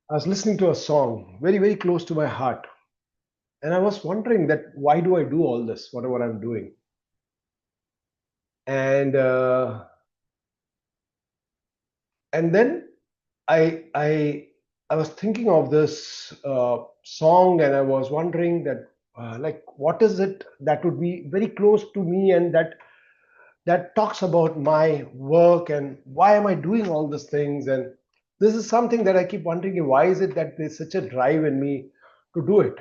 I was listening to a song very, very close to my heart. And I was wondering that why do I do all this, whatever I'm doing? And and then I I I was thinking of this song, and I was wondering that like what is it that would be very close to me, and that talks about my work and why am I doing all these things. And this is something that I keep wondering, why is it that there's such a drive in me to do it?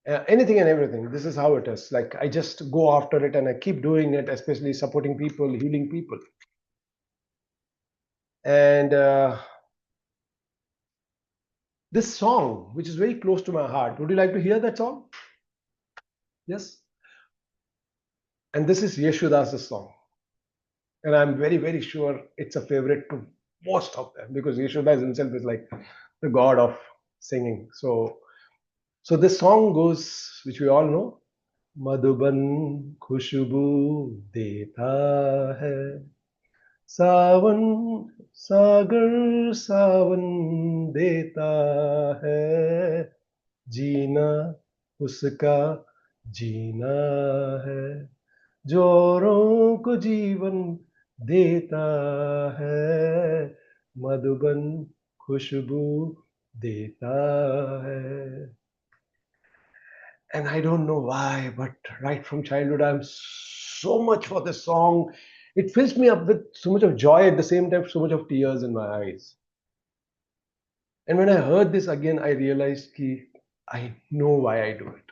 Anything and everything. This is how it is. Like I just go after it and I keep doing it, especially supporting people, healing people. And this song, which is very close to my heart, would you like to hear that song? Yes. And this is Yeshudas's song. And I'm very, very sure it's a favorite to most of them, because Yeshudas himself is like the god of singing. So this song goes, which we all know, Madhuban खुशबू देता है, सावन सागर सावन देता है, जीना उसका जीना है, जोरों को जीवन देता है, मधुबन खुशबू देता है. And I don't know why, but right from childhood, I'm so much for this song. It fills me up with so much of joy, at the same time, so much of tears in my eyes. And when I heard this again, I realized that I know why I do it.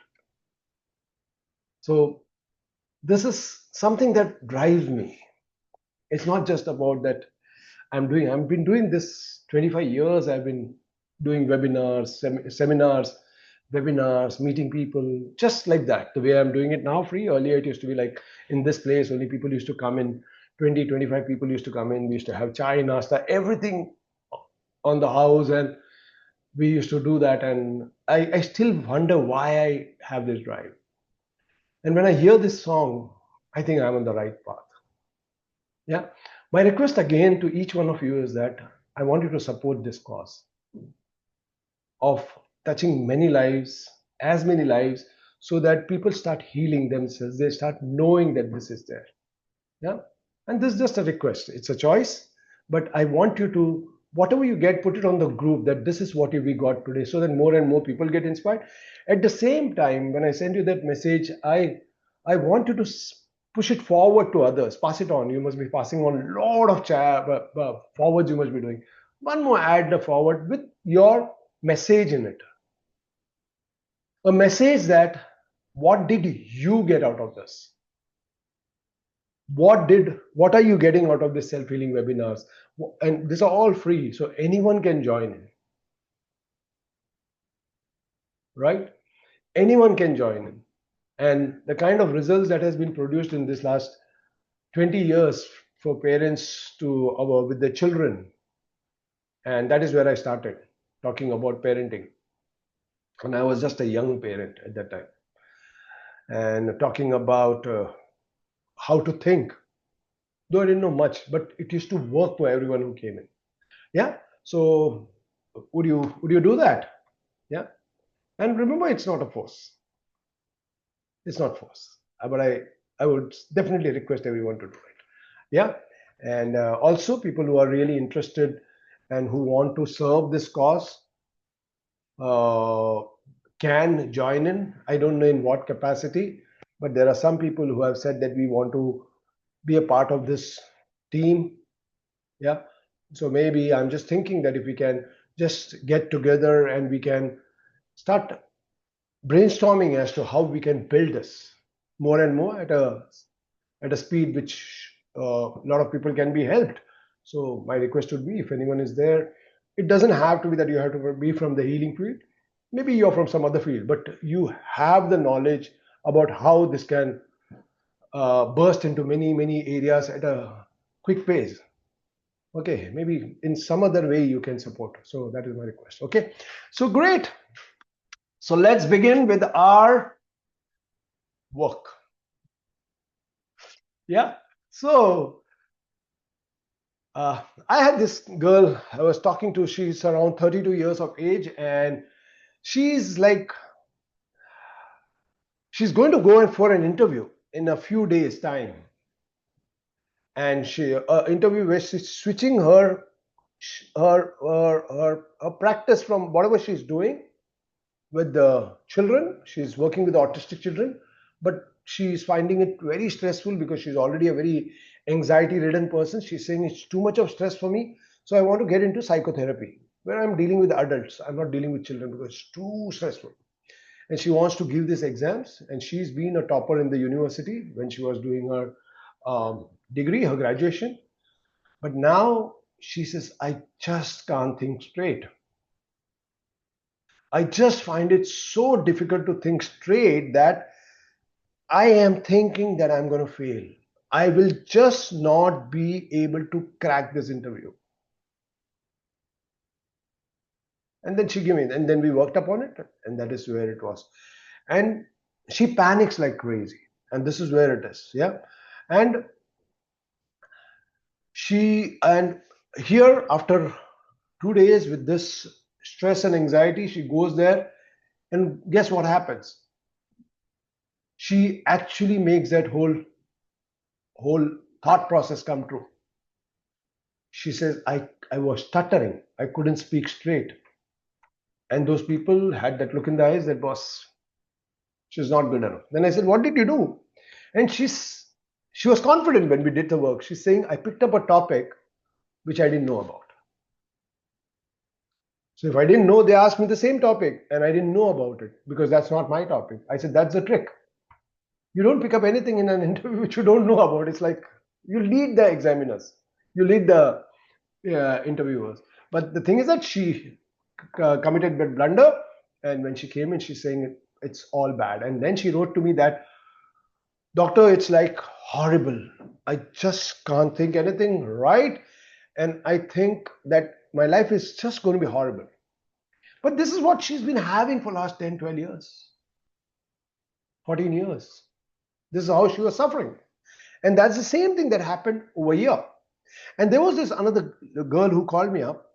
So this is something that drives me. It's not just about that I've been doing this 25 years. I've been doing webinars, seminars, webinars, meeting people, just like that. The way I'm doing it now, free. Earlier, it used to be like in this place, only people used to come in, 20, 25 people used to come in. We used to have chai, nasta, everything on the house. And we used to do that. And I still wonder why I have this drive. And when I hear this song, I think I'm on the right path. Yeah. My request again to each one of you is that I want you to support this cause of touching many lives, as many lives, so that people start healing themselves. They start knowing that this is there. Yeah. And this is just a request. It's a choice. But I want you to, whatever you get, put it on the group that this is what we got today, so that more and more people get inspired. At the same time, when I send you that message, I want you to push it forward to others. Pass it on. You must be passing on a lot of forwards you must be doing. One more, add the forward with your message in it. A message that what did you get out of this? What are you getting out of this self-healing webinars? And these are all free, so anyone can join in, right? Anyone can join in. And the kind of results that has been produced in this last 20 years for parents to with their children, and that is where I started talking about parenting. And I was just a young parent at that time, and talking about how to think, though I didn't know much, but it used to work for everyone who came in. Yeah. So would you do that? Yeah. And remember, it's not a force. It's not force. But I would definitely request everyone to do it. Yeah. And also people who are really interested and who want to serve this cause uh, can join in. I don't know in what capacity, but there are some people who have said that we want to be a part of this team. Yeah. So maybe I'm just thinking that if we can just get together and we can start brainstorming as to how we can build this more and more at a speed which a lot of people can be helped. So my request would be, if anyone is there, it doesn't have to be that you have to be from the healing field. Maybe you're from some other field, but you have the knowledge about how this can burst into many areas at a quick pace. Okay, maybe in some other way you can support. So that is my request. Okay, so great. So let's begin with our work. Yeah. So I had this girl I was talking to. She's around 32 years of age, and she's like, she's going to go in for an interview in a few days' time. And she interview where she's switching her practice from whatever she's doing with the children. She's working with autistic children, but she's finding it very stressful because she's already a very anxiety ridden person. She's saying it's too much of stress for me, so I want to get into psychotherapy where I'm dealing with adults. I'm not dealing with children because it's too stressful. And she wants to give these exams, and she's been a topper in the university when she was doing her degree, her graduation. But now she says, I just can't think straight. I just find it so difficult to think straight that I am thinking that I'm going to fail. I will just not be able to crack this interview. And then she gave me, and then we worked upon it, and that is where it was. And she panics like crazy, and this is where it is. Yeah. And and here, after 2 days with this stress and anxiety, she goes there, and guess what happens? She actually makes that whole thought process come true. She says, I was stuttering. I couldn't speak straight. And those people had that look in the eyes that she's not good enough. Then I said, what did you do? And she was confident when we did the work. She's saying, I picked up a topic which I didn't know about. So if I didn't know, they asked me the same topic and I didn't know about it because that's not my topic. I said, that's the trick. You don't pick up anything in an interview which you don't know about. It's like you lead the examiners, you lead the interviewers. But the thing is that she committed that blunder, and when she came in, she's saying it's all bad. And then she wrote to me that, doctor, it's like horrible. I just can't think anything right, and I think that my life is just going to be horrible. But this is what she's been having for last 10, 12 years, 14 years. This is how she was suffering. And that's the same thing that happened over here. And there was this another girl who called me up.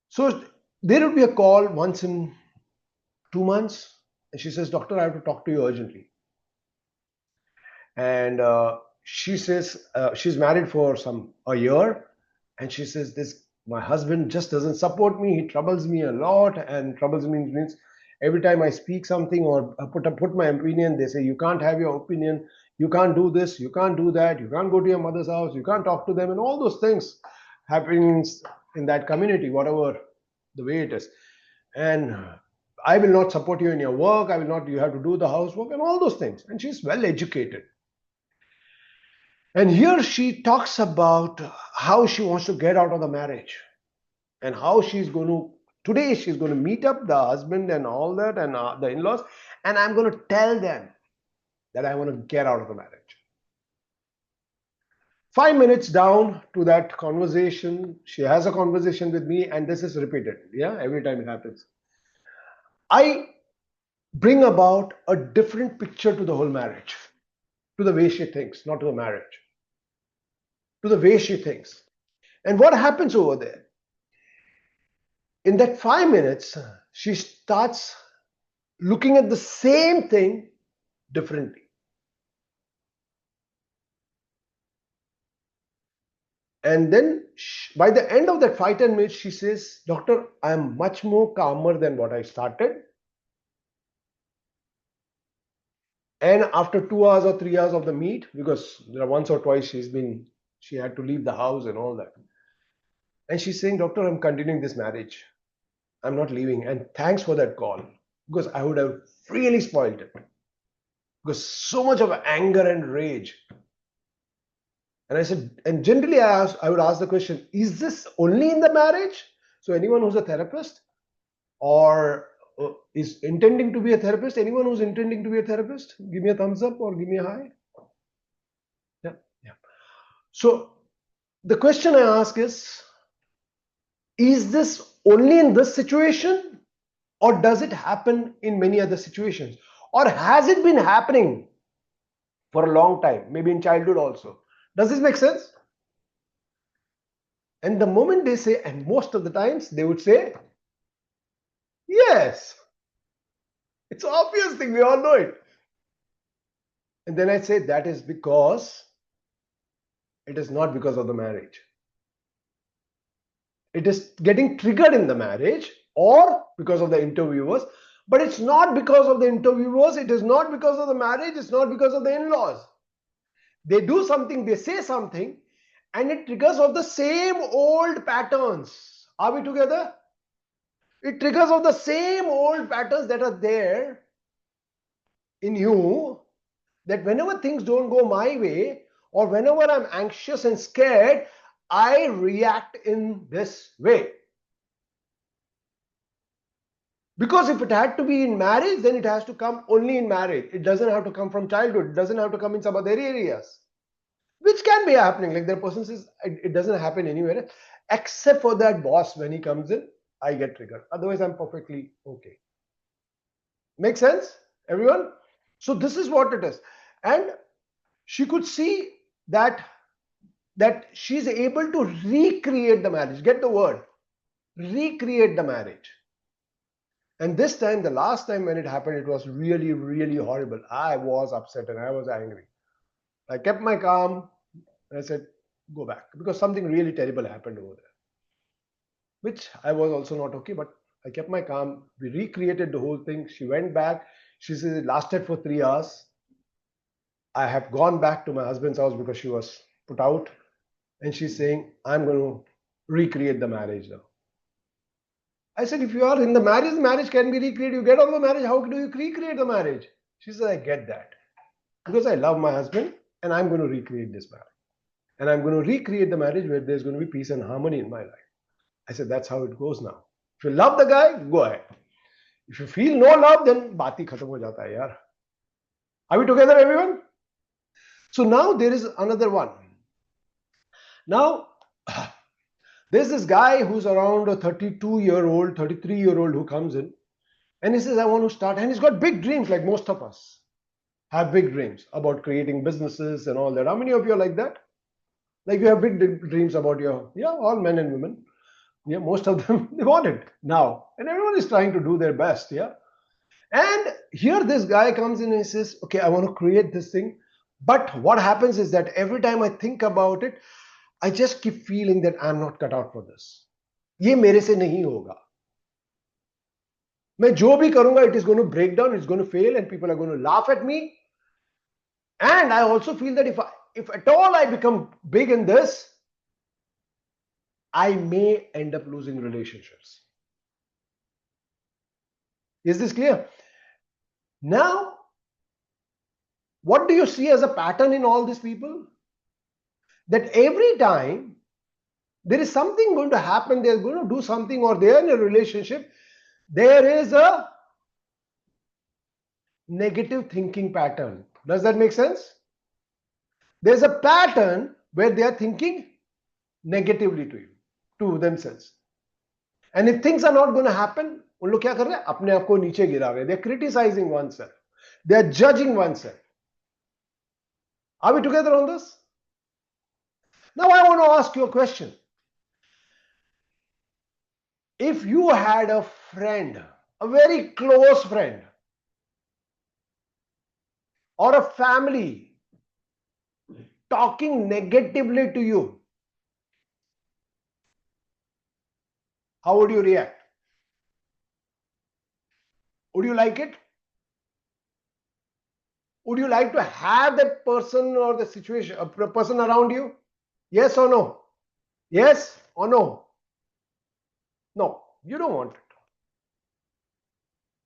So there would be a call once in 2 months. And she says, doctor, I have to talk to you urgently. And she says she's married for a year. And she says, my husband just doesn't support me. He troubles me a lot. And troubles me means every time I speak something or put my opinion, they say, you can't have your opinion. You can't do this. You can't do that. You can't go to your mother's house. You can't talk to them. And all those things happening in that community, whatever the way it is. And I will not support you in your work. I will not, you have to do the housework and all those things. And she's well educated. And here she talks about how she wants to get out of the marriage and how she's going to, today she's going to meet up the husband and all that and the in-laws, and I'm going to tell them that I want to get out of the marriage. 5 minutes down to that conversation, she has a conversation with me, and this is repeated. Yeah, every time it happens. I bring about a different picture to the whole marriage, to the way she thinks, not to the marriage, to the way she thinks. And what happens over there? In that 5 minutes, she starts looking at the same thing differently. And then by the end of that 5-10 minutes, she says, doctor, I'm much more calmer than what I started. And after 2 hours or 3 hours of the meet, because there are once or twice she had to leave the house and all that. And she's saying, doctor, I'm continuing this marriage. I'm not leaving. And thanks for that call, because I would have really spoiled it. Because so much of anger and rage. And I said, and generally I would ask the question, is this only in the marriage? So anyone who's a therapist or is intending to be a therapist, anyone who's intending to be a therapist, give me a thumbs up or give me a hi. Yeah. So the question I ask is this only in this situation, or does it happen in many other situations? Or has it been happening for a long time, maybe in childhood also? Does this make sense? And the moment they say, and most of the times they would say, yes, it's an obvious thing, we all know it. And then I say, that is because it is not because of the marriage. It is getting triggered in the marriage or because of the interviewers, but it's not because of the interviewers, it is not because of the marriage, it's not because of the in-laws. They do something, they say something, and it triggers of the same old patterns. Are we together? It triggers of the same old patterns that are there in you, that whenever things don't go my way or whenever I'm anxious and scared, I react in this way. Because if it had to be in marriage, then it has to come only in marriage. It doesn't have to come from childhood. It doesn't have to come in some other areas, which can be happening. Like the person says, it doesn't happen anywhere except for that boss. When he comes in, I get triggered. Otherwise, I'm perfectly okay. Make sense, everyone? So this is what it is. And she could see that she's able to recreate the marriage. Get the word, recreate the marriage. And this time, the last time when it happened, it was really, really horrible. I was upset and I was angry. I kept my calm and I said, go back, because something really terrible happened over there, which I was also not okay, but I kept my calm. We recreated the whole thing. She went back. She said it lasted for 3 hours. I have gone back to my husband's house because she was put out, and she's saying, I'm going to recreate the marriage now. I said, if you are in the marriage can be recreated. You get out of the marriage, how do you recreate the marriage? She said, I get that. Because I love my husband and I'm going to recreate this marriage. And I'm going to recreate the marriage where there's going to be peace and harmony in my life. I said, that's how it goes now. If you love the guy, go ahead. If you feel no love, then baat hi khatam ho jata hai yaar. Are we together, everyone? So now there is another one. Now, there's this guy who's around a 32-year-old, 33-year-old who comes in and he says, I want to start. And he's got big dreams like most of us have big dreams about creating businesses and all that. How many of you are like that? Like you have big dreams about all men and women. Yeah, most of them, they want it now. And everyone is trying to do their best. Yeah. And here this guy comes in and he says, okay, I want to create this thing. But what happens is that every time I think about it, I just keep feeling that I'm not cut out for this. ये मेरे से नहीं होगा. मैं जो भी करूंगा, it is going to break down, it's going to fail, and people are going to laugh at me. And I also feel that if at all I become big in this, I may end up losing relationships. Is this clear? Now, what do you see as a pattern in all these people? That every time there is something going to happen, they're going to do something, or they're in a relationship, there is a negative thinking pattern. Does that make sense? There's a pattern where they are thinking negatively to you, to themselves. And if things are not going to happen, उन लोग क्या कर रहे हैं? अपने आप को नीचे गिरा रहे हैं. They're criticizing oneself. They're judging oneself. Are we together on this? Now I want to ask you a question. If you had a friend, a very close friend, or a family talking negatively to you, how would you react? Would you like it? Would you like to have that person or the situation, a person around you? Yes or no? Yes or no? No, you don't want it.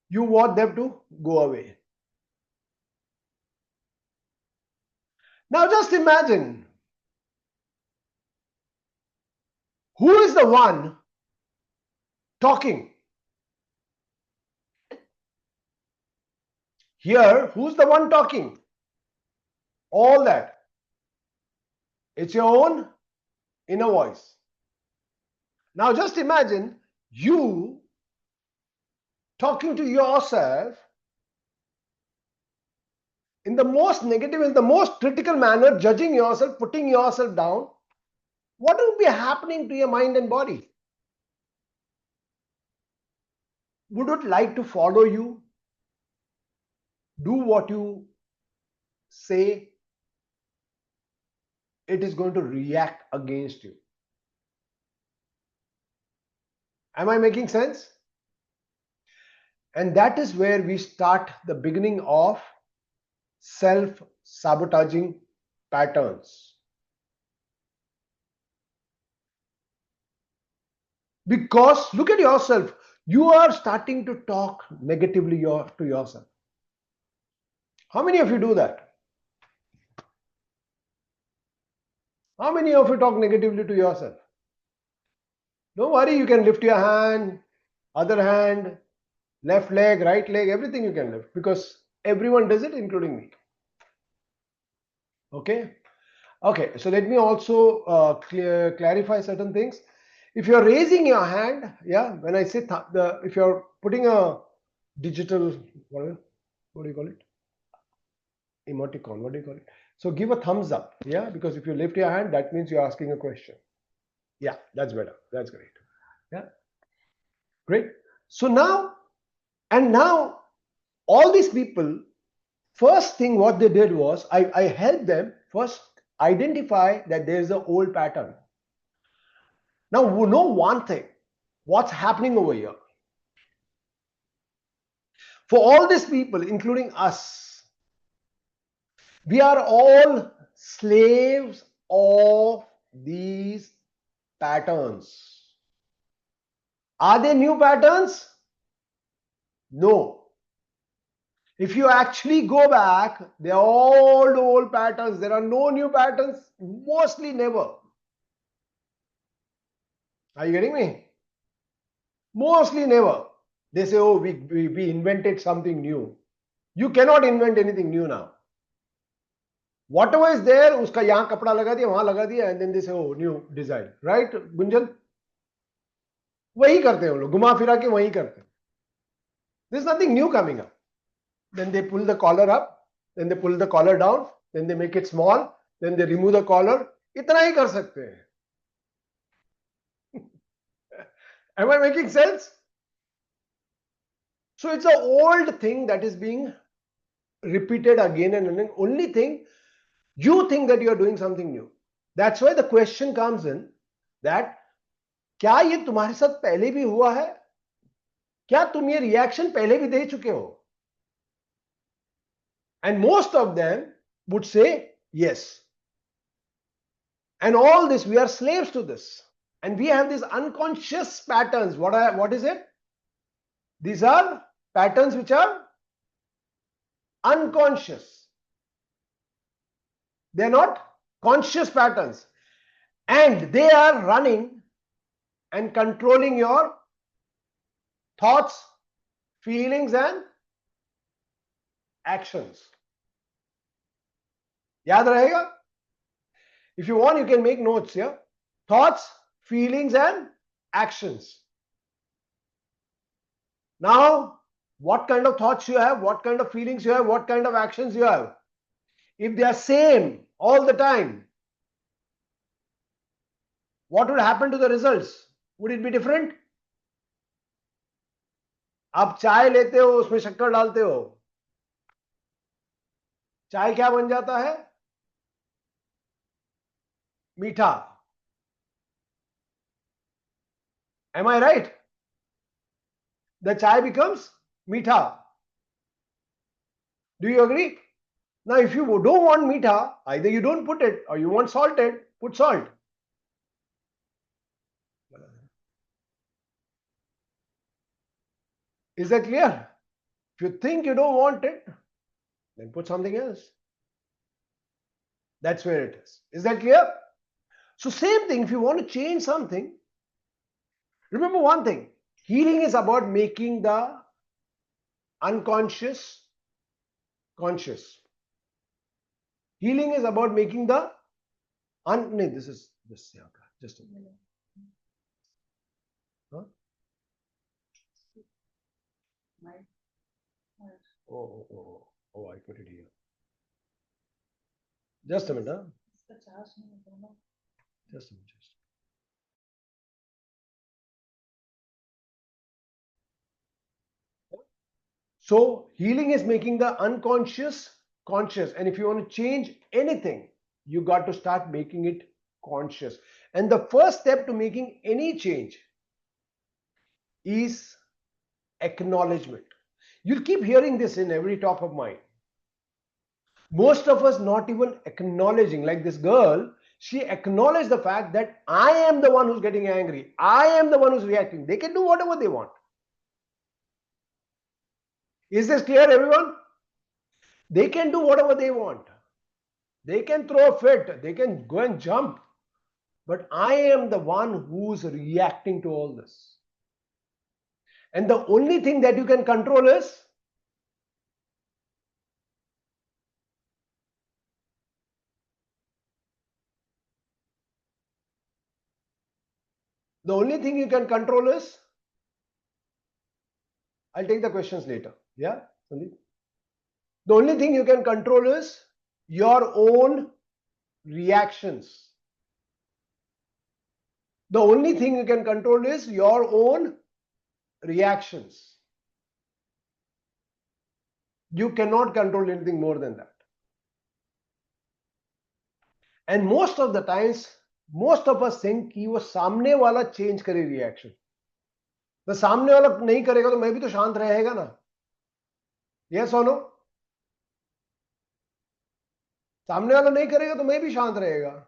You want them to go away. Now just imagine, who is the one talking? Here, who's the one talking? All that. It's your own inner voice. Now just imagine you talking to yourself in the most negative, in the most critical manner, judging yourself, putting yourself down, what will be happening to your mind and body? Would it like to follow you? Do what you say? It is going to react against you. Am I making sense? And that is where we start the beginning of self-sabotaging patterns. Because look at yourself, you are starting to talk negatively to yourself. How many of you do that? How many of you talk negatively to yourself? Don't worry, you can lift your hand, other hand, left leg, right leg, everything you can lift, because everyone does it, including me. Okay. Okay, so let me also clarify certain things. If you're raising your hand, yeah, when I say if you're putting a digital, what do you call it? Emoticon, what do you call it? So give a thumbs up, yeah, because if you lift your hand, that means you're asking a question. Yeah, that's better. That's great. Yeah, great. So now, all these people, first thing what they did was, I helped them first identify that there is an old pattern. Now, we know one thing, what's happening over here. For all these people, including us, we are all slaves of these patterns. Are they new patterns? No. If you actually go back, they're all old patterns. There are no new patterns, mostly never. Are you getting me? Mostly never. They say, oh, we invented something new. You cannot invent anything new now. Whatever is there, uska yahan kapda laga diya, wahan laga diya, and then they say, oh, new design. Right, Gunjan? वही करते हैं वो लोग, घुमा फिरा के वही करते हैं. There's nothing new coming up. Then they pull the collar up, then they pull the collar down, then they make it small, then they remove the collar. इतना ही कर सकते हैं. Am I making sense? So it's an old thing that is being repeated again and again. Only thing, you think that you are doing something new. That's why the question comes in that क्या ये तुम्हारे साथ पहले भी हुआ है? क्या तुम ये रिएक्शन पहले भी दे चुके हो? And most of them would say yes. And all this, we are slaves to this. And we have these unconscious patterns. What is it? These are patterns which are unconscious. They are not conscious patterns. And they are running and controlling your thoughts, feelings, and actions. याद रहेगा? If you want, you can make notes here. Thoughts, feelings, and actions. Now, what kind of thoughts you have, what kind of feelings you have, what kind of actions you have. If they are same all the time, what would happen to the results? Would it be different? आप चाय लेते हो, उसमें शक्कर डालते हो, चाय क्या बन जाता है? मीठा. Am I right? The chai becomes meetha. Do you agree? Now, if you don't want meetha, either you don't put it, or you want salted, put salt. Is that clear? If you think you don't want it, then put something else. That's where it is. Is that clear? So same thing, if you want to change something, remember one thing, healing is about making the unconscious conscious. Healing is about making the no, this is this. Yeah, just a minute. Huh? Oh, I put it here. Just a minute. Huh? Just a minute. So healing is making the unconscious conscious. And if you want to change anything, you got to start making it conscious. And the first step to making any change is acknowledgement. You'll keep hearing this in every talk of mine. Most of us not even acknowledging, like this girl, she acknowledged the fact that I am the one who's getting angry. I am the one who's reacting. They can do whatever they want. Is this clear, everyone? They can do whatever they want. They can throw a fit. They can go and jump. But I am the one who's reacting to all this. And the only thing that you can control is the only thing you can control is, I'll take the questions later. Yeah, Sandeep? The only thing you can control is your own reactions. The only thing you can control is your own reactions. You cannot control anything more than that. And most of the times, most of us think कि वो सामने वाला change करे reaction. तो सामने वाला नहीं करेगा तो मैं भी तो शांत रहेगा ना. Yes or no? सामने वाला नहीं करेगा तो मैं भी शांत रहेगा.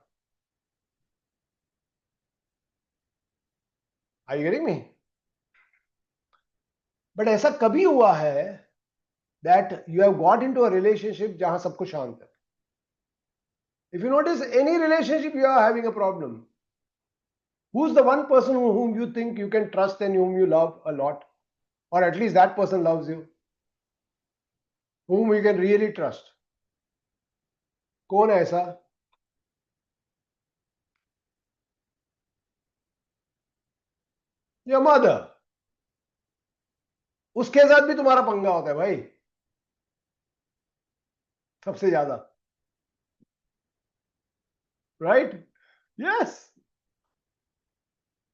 Are you getting me? But ऐसा कभी हुआ है that you have got into a relationship जहां सब कुछ शांत है. If you notice any relationship you are having a problem, who's the one person whom you think you can trust and whom you love a lot, or at least that person loves you, whom you can really trust? कौन है ऐसा? Your mother. उसके साथ भी तुम्हारा पंगा होता है भाई, सबसे ज्यादा. Right? Yes.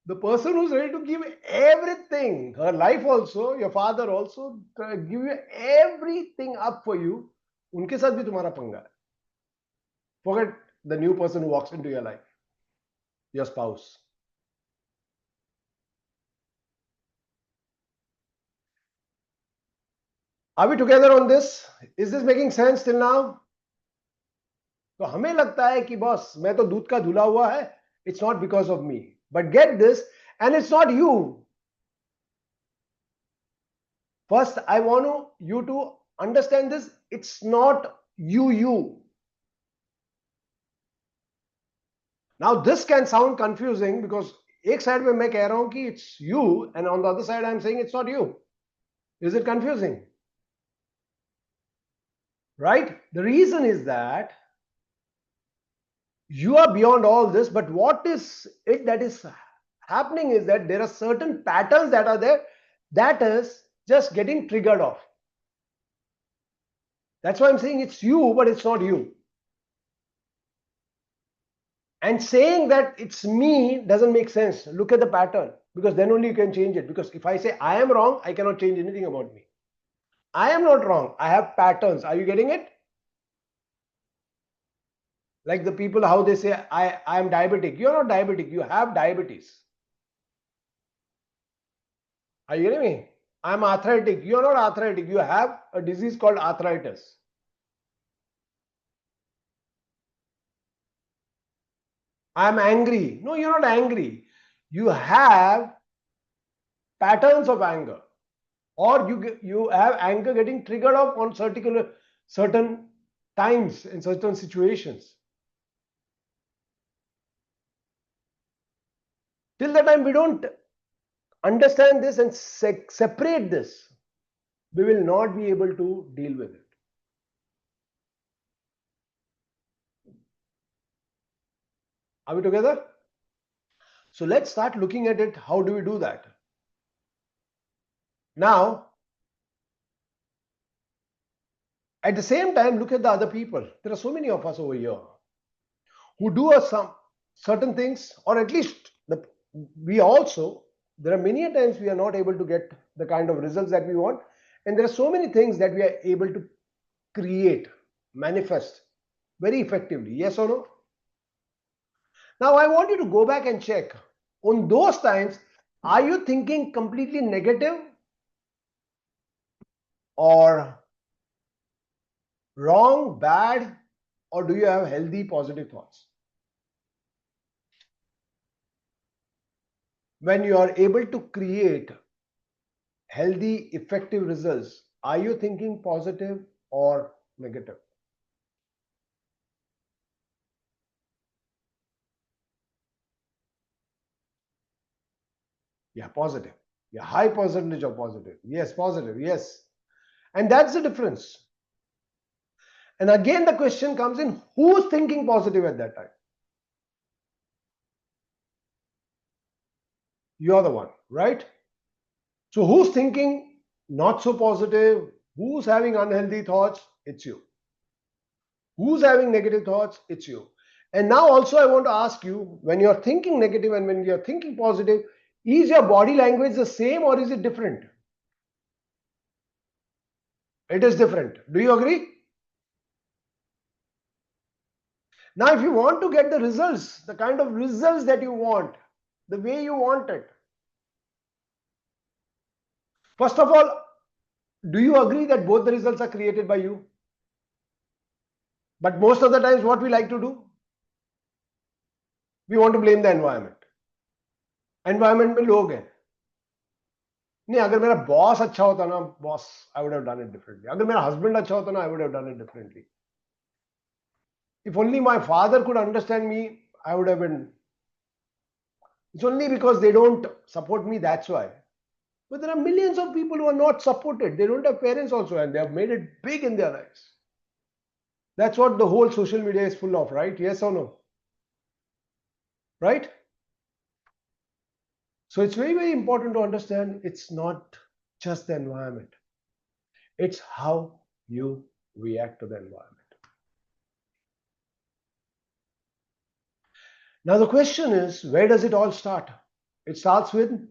The person who's ready to give everything, her life also, your father also, give you everything up for you, उनके साथ भी तुम्हारा पंगा है. Forget the new person who walks into your life, your spouse. Are we together on this? Is this making sense till now? तो हमें लगता है कि बॉस मैं तो दूध का धुला हुआ है. It's not because of me. But get this, and it's not you. First, I want you to understand this. It's not you. Now, this can sound confusing because एक side में मैं कह रहा हूं कि it's you, and on the other side I'm saying it's not you. Is it confusing? Right? The reason is that you are beyond all this, but what is it that is happening is that there are certain patterns that are there that is just getting triggered off. That's why I'm saying it's you, but it's not you. And saying that it's me doesn't make sense. Look at the pattern, because then only you can change it. Because if I say I am wrong, I cannot change anything about me. I am not wrong. I have patterns. Are you getting it? Like the people, how they say, I am diabetic. You're not diabetic. You have diabetes. Are you getting me? I'm arthritic. You're not arthritic. You have a disease called arthritis. I'm angry. No, you're not angry. You have patterns of anger, or you have anger getting triggered off on certain times in certain situations. Till the time we don't understand this and separate this, we will not be able to deal with it. Are we together? So let's start looking at it. How do we do that? Now, at the same time, look at the other people. There are so many of us over here. who do some certain things, or at least we also, there are many times we are not able to get the kind of results that we want, and there are so many things that we are able to create, manifest very effectively. Yes or no? Now I want you to go back and check on those times, are you thinking completely negative or wrong, bad, or do you have healthy, positive thoughts? When you are able to create healthy, effective results, are you thinking positive or negative? Yeah, positive. Yeah, high percentage of positive. Yes, positive. Yes. And that's the difference. And again, the question comes in, who's thinking positive at that time? You're the one, right? So who's thinking not so positive? Who's having unhealthy thoughts? It's you. Who's having negative thoughts? It's you. And now also I want to ask you, when you're thinking negative and when you're thinking positive, is your body language the same or is it different? It is different. Do you agree? Now, if you want to get the results, the kind of results that you want, the way you want it, first of all, do you agree that both the results are created by you? But most of the times, what we like to do, we want to blame the environment. Environment में लोग हैं. नहीं, अगर मेरा boss अच्छा होता ना, boss, I would have done it differently. अगर मेरा husband अच्छा होता ना, I would have done it differently. If only my father could understand me, I would have been. It's only because they don't support me, that's why. But there are millions of people who are not supported. They don't have parents also, and they have made it big in their lives. That's what the whole social media is full of, right? Yes or no? Right? So it's very, very important to understand it's not just the environment. It's how you react to the environment. Now the question is, where does it all start? It starts with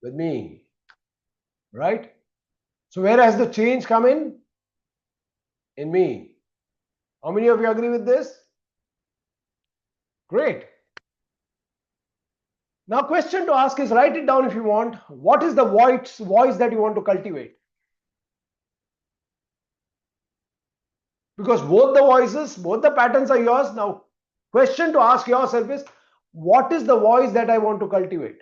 me, right? So where has the change come in? In me. How many of you agree with this? Great. Now question to ask is, write it down if you want. What is the voice that you want to cultivate? Because both the voices, both the patterns are yours. Now question to ask yourself is, what is the voice that I want to cultivate?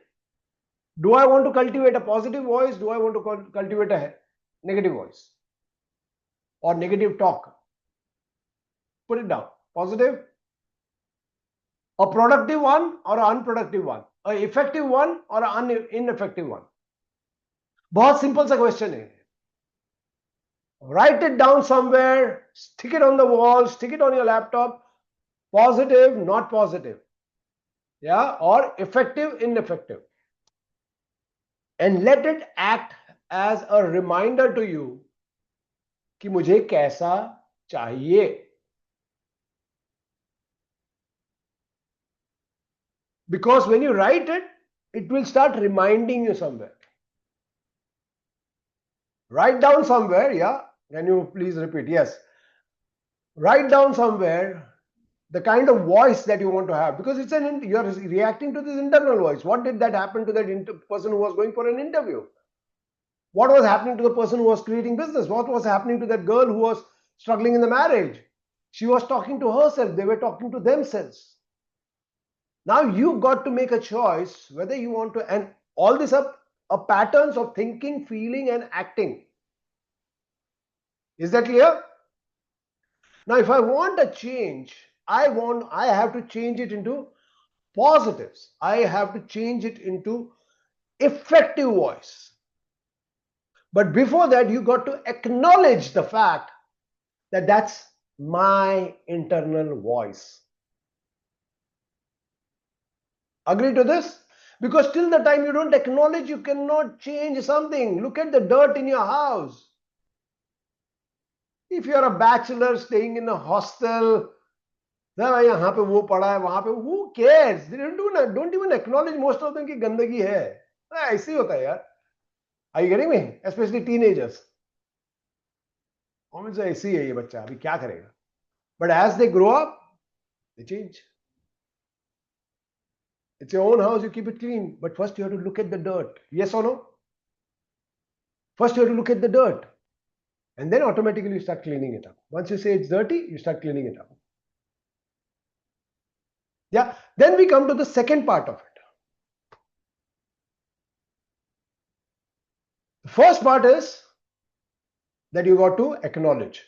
Do I want to cultivate a positive voice? Do I want to cultivate a negative voice or negative talk? Put it down. Positive, a productive one or an unproductive one, an effective one or an ineffective one. बहुत simple सा question है. Write it down somewhere, stick it on the wall, stick it on your laptop. Positive, not positive. Yeah, or effective, ineffective. And let it act as a reminder to you कि मुझे कैसा चाहिए. Because when you write it, it will start reminding you somewhere. Write down somewhere, yeah. Can you please repeat? Yes. Write down somewhere the kind of voice that you want to have, because it's you're reacting to this internal voice. What did that happen to that person who was going for an interview? What was happening to the person who was creating business? What was happening to that girl who was struggling in the marriage? She was talking to herself. They were talking to themselves. Now you got to make a choice whether you want to, and all these are patterns of thinking, feeling, and acting. Is that clear? Now, if I want a change, I have to change it into positives. I have to change it into effective voice. But before that, you got to acknowledge the fact that that's my internal voice. Agree to this? Because till the time you don't acknowledge, you cannot change something. Look at the dirt in your house. If you are a bachelor staying in a hostel, यहाँ पे वो पड़ा है वहां पे, who cares? They don't even acknowledge most of them कि गंदगी है. ऐसे ही होता है यार. Are you getting me? Especially teenagers. ऐसे ही है ये बच्चा, अभी क्या करेगा? But as they grow up, they change. It's your own house, you keep it clean. But first you have to look at the dirt. Yes or no? First you have to look at the dirt. And then automatically you start cleaning it up. Once you say it's dirty, you start cleaning it up. Yeah. Then we come to the second part of it. The first part is that you got to acknowledge.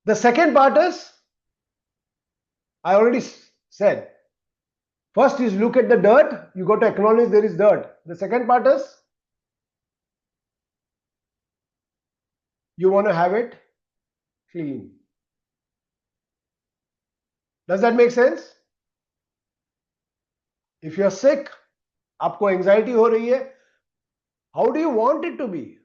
The second part is, I already said, first is look at the dirt, you got to acknowledge there is dirt. The second part is, you want to have it clean. Does that make sense? If you are sick, आपको anxiety हो रही है, how do you want it to be?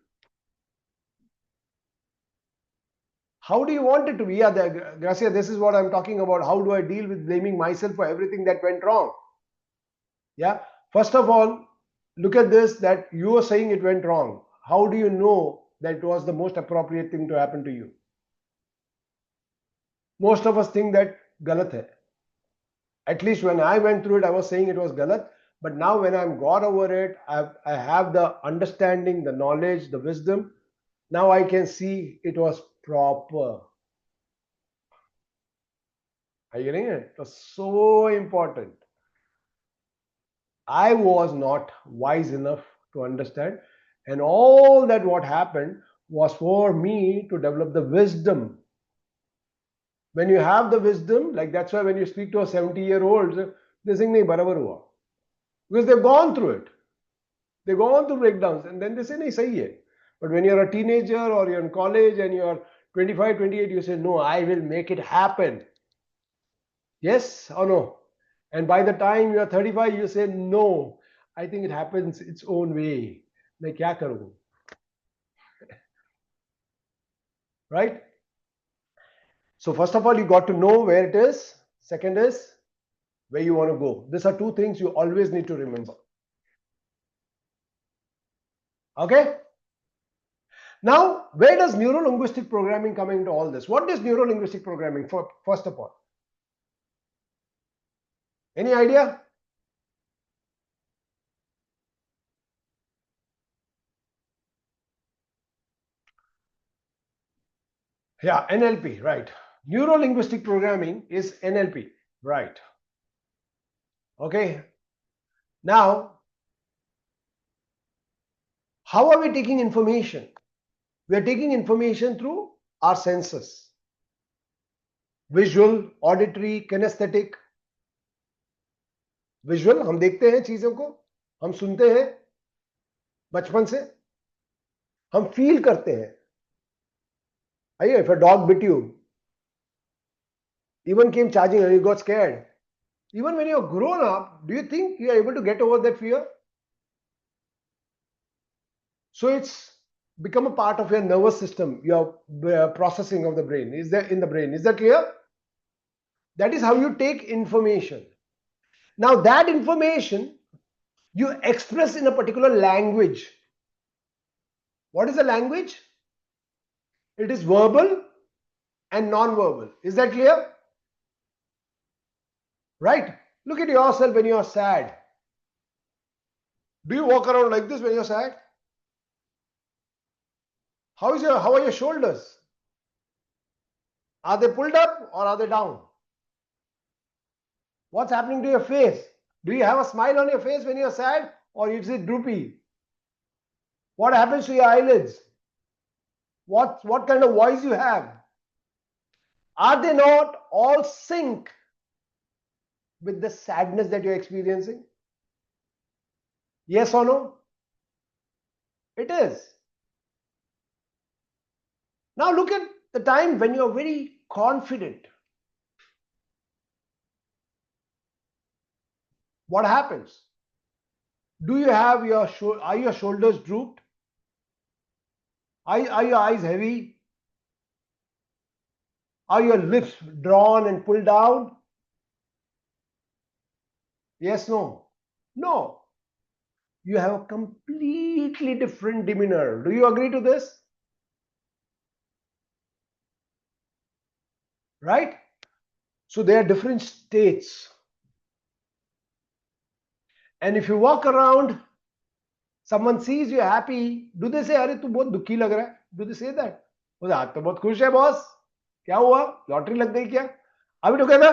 How do you want it to be? Yeah, Gracia, this is what I'm talking about. How do I deal with blaming myself for everything that went wrong? Yeah. First of all, look at this, that you are saying it went wrong. How do you know that it was the most appropriate thing to happen to you? Most of us think that galat hai. At least when I went through it, I was saying it was galat. But now when I'm got over it, I have the understanding, the knowledge, the wisdom. Now I can see it was proper. Are you getting it? It was so important. I was not wise enough to understand, and all that what happened was for me to develop the wisdom. When you have the wisdom, like that's why when you speak to a 70-year-old, they think nahi barabar hua, because they've gone through it. They've gone through breakdowns, and then they say nahi sahi hai. But when you're a teenager or you're in college and you're 25, 28, you say no, I will make it happen. Yes or no? And by the time you are 35, you say, no, I think it happens its own way. मैं क्या करूं? Right? So first of all, you got to know where it is. Second is where you want to go. These are two things you always need to remember. Okay? Now, where does neuro-linguistic programming come into all this? What is neuro-linguistic programming, first of all? Any idea? Yeah, NLP, right. Neuro-linguistic programming is NLP, right. Okay. Now, how are we taking information? We are taking information through our senses. Visual, auditory, kinesthetic. Visual, हम देखते हैं चीजों को, हम सुनते हैं बचपन से, हम फील करते हैं. आइए, if a dog bit you, even came charging and you got scared. Even when you're grown up, do you think you are able to get over that fear? So it's become a part of your nervous system, your processing of the brain. Is that in the brain? Is that clear? That is how you take information. Now that information you express in a particular language. What is the language? It is verbal and non-verbal. Is that clear? Right? Look at yourself when you are sad. Do you walk around like this when you're sad? How are your shoulders? Are they pulled up or are they down? What's happening to your face? Do you have a smile on your face when you're sad, or is it droopy? What happens to your eyelids? What kind of voice you have? Are they not all sync with the sadness that you're experiencing? Yes or no? It is. Now look at the time when you're very confident. what happens? Do you have are your shoulders drooped? Are your eyes heavy? Are your lips drawn and pulled down? Yes, no? No. You have a completely different demeanor. Do you agree to this? Right? So there are different states. And if you walk around, someone sees you happy, do they say, अरे तू बहुत दुखी लग रहा है? Do they say that? बोले आज तो बहुत खुश है बॉस. क्या हुआ? लॉटरी लग गई क्या? Are we together?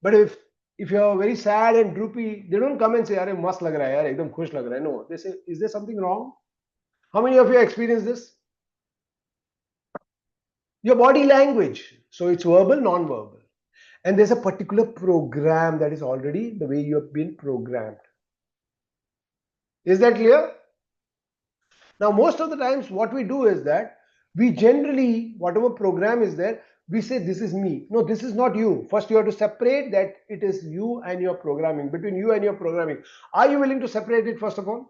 But if you are very sad and droopy, they don't come and say, अरे मस्त लग रहा है यार, एकदम खुश लग रहा है. No, they say, is there something wrong? How many of you experience this? Your body language. So it's verbal, non-verbal. And there's a particular program that is already the way you have been programmed. Is that clear? Now, most of the times what we do is that we generally, whatever program is there, we say this is me. No, this is not you. First you have to separate that it is you and your programming, between you and your programming. Are you willing to separate it first of all?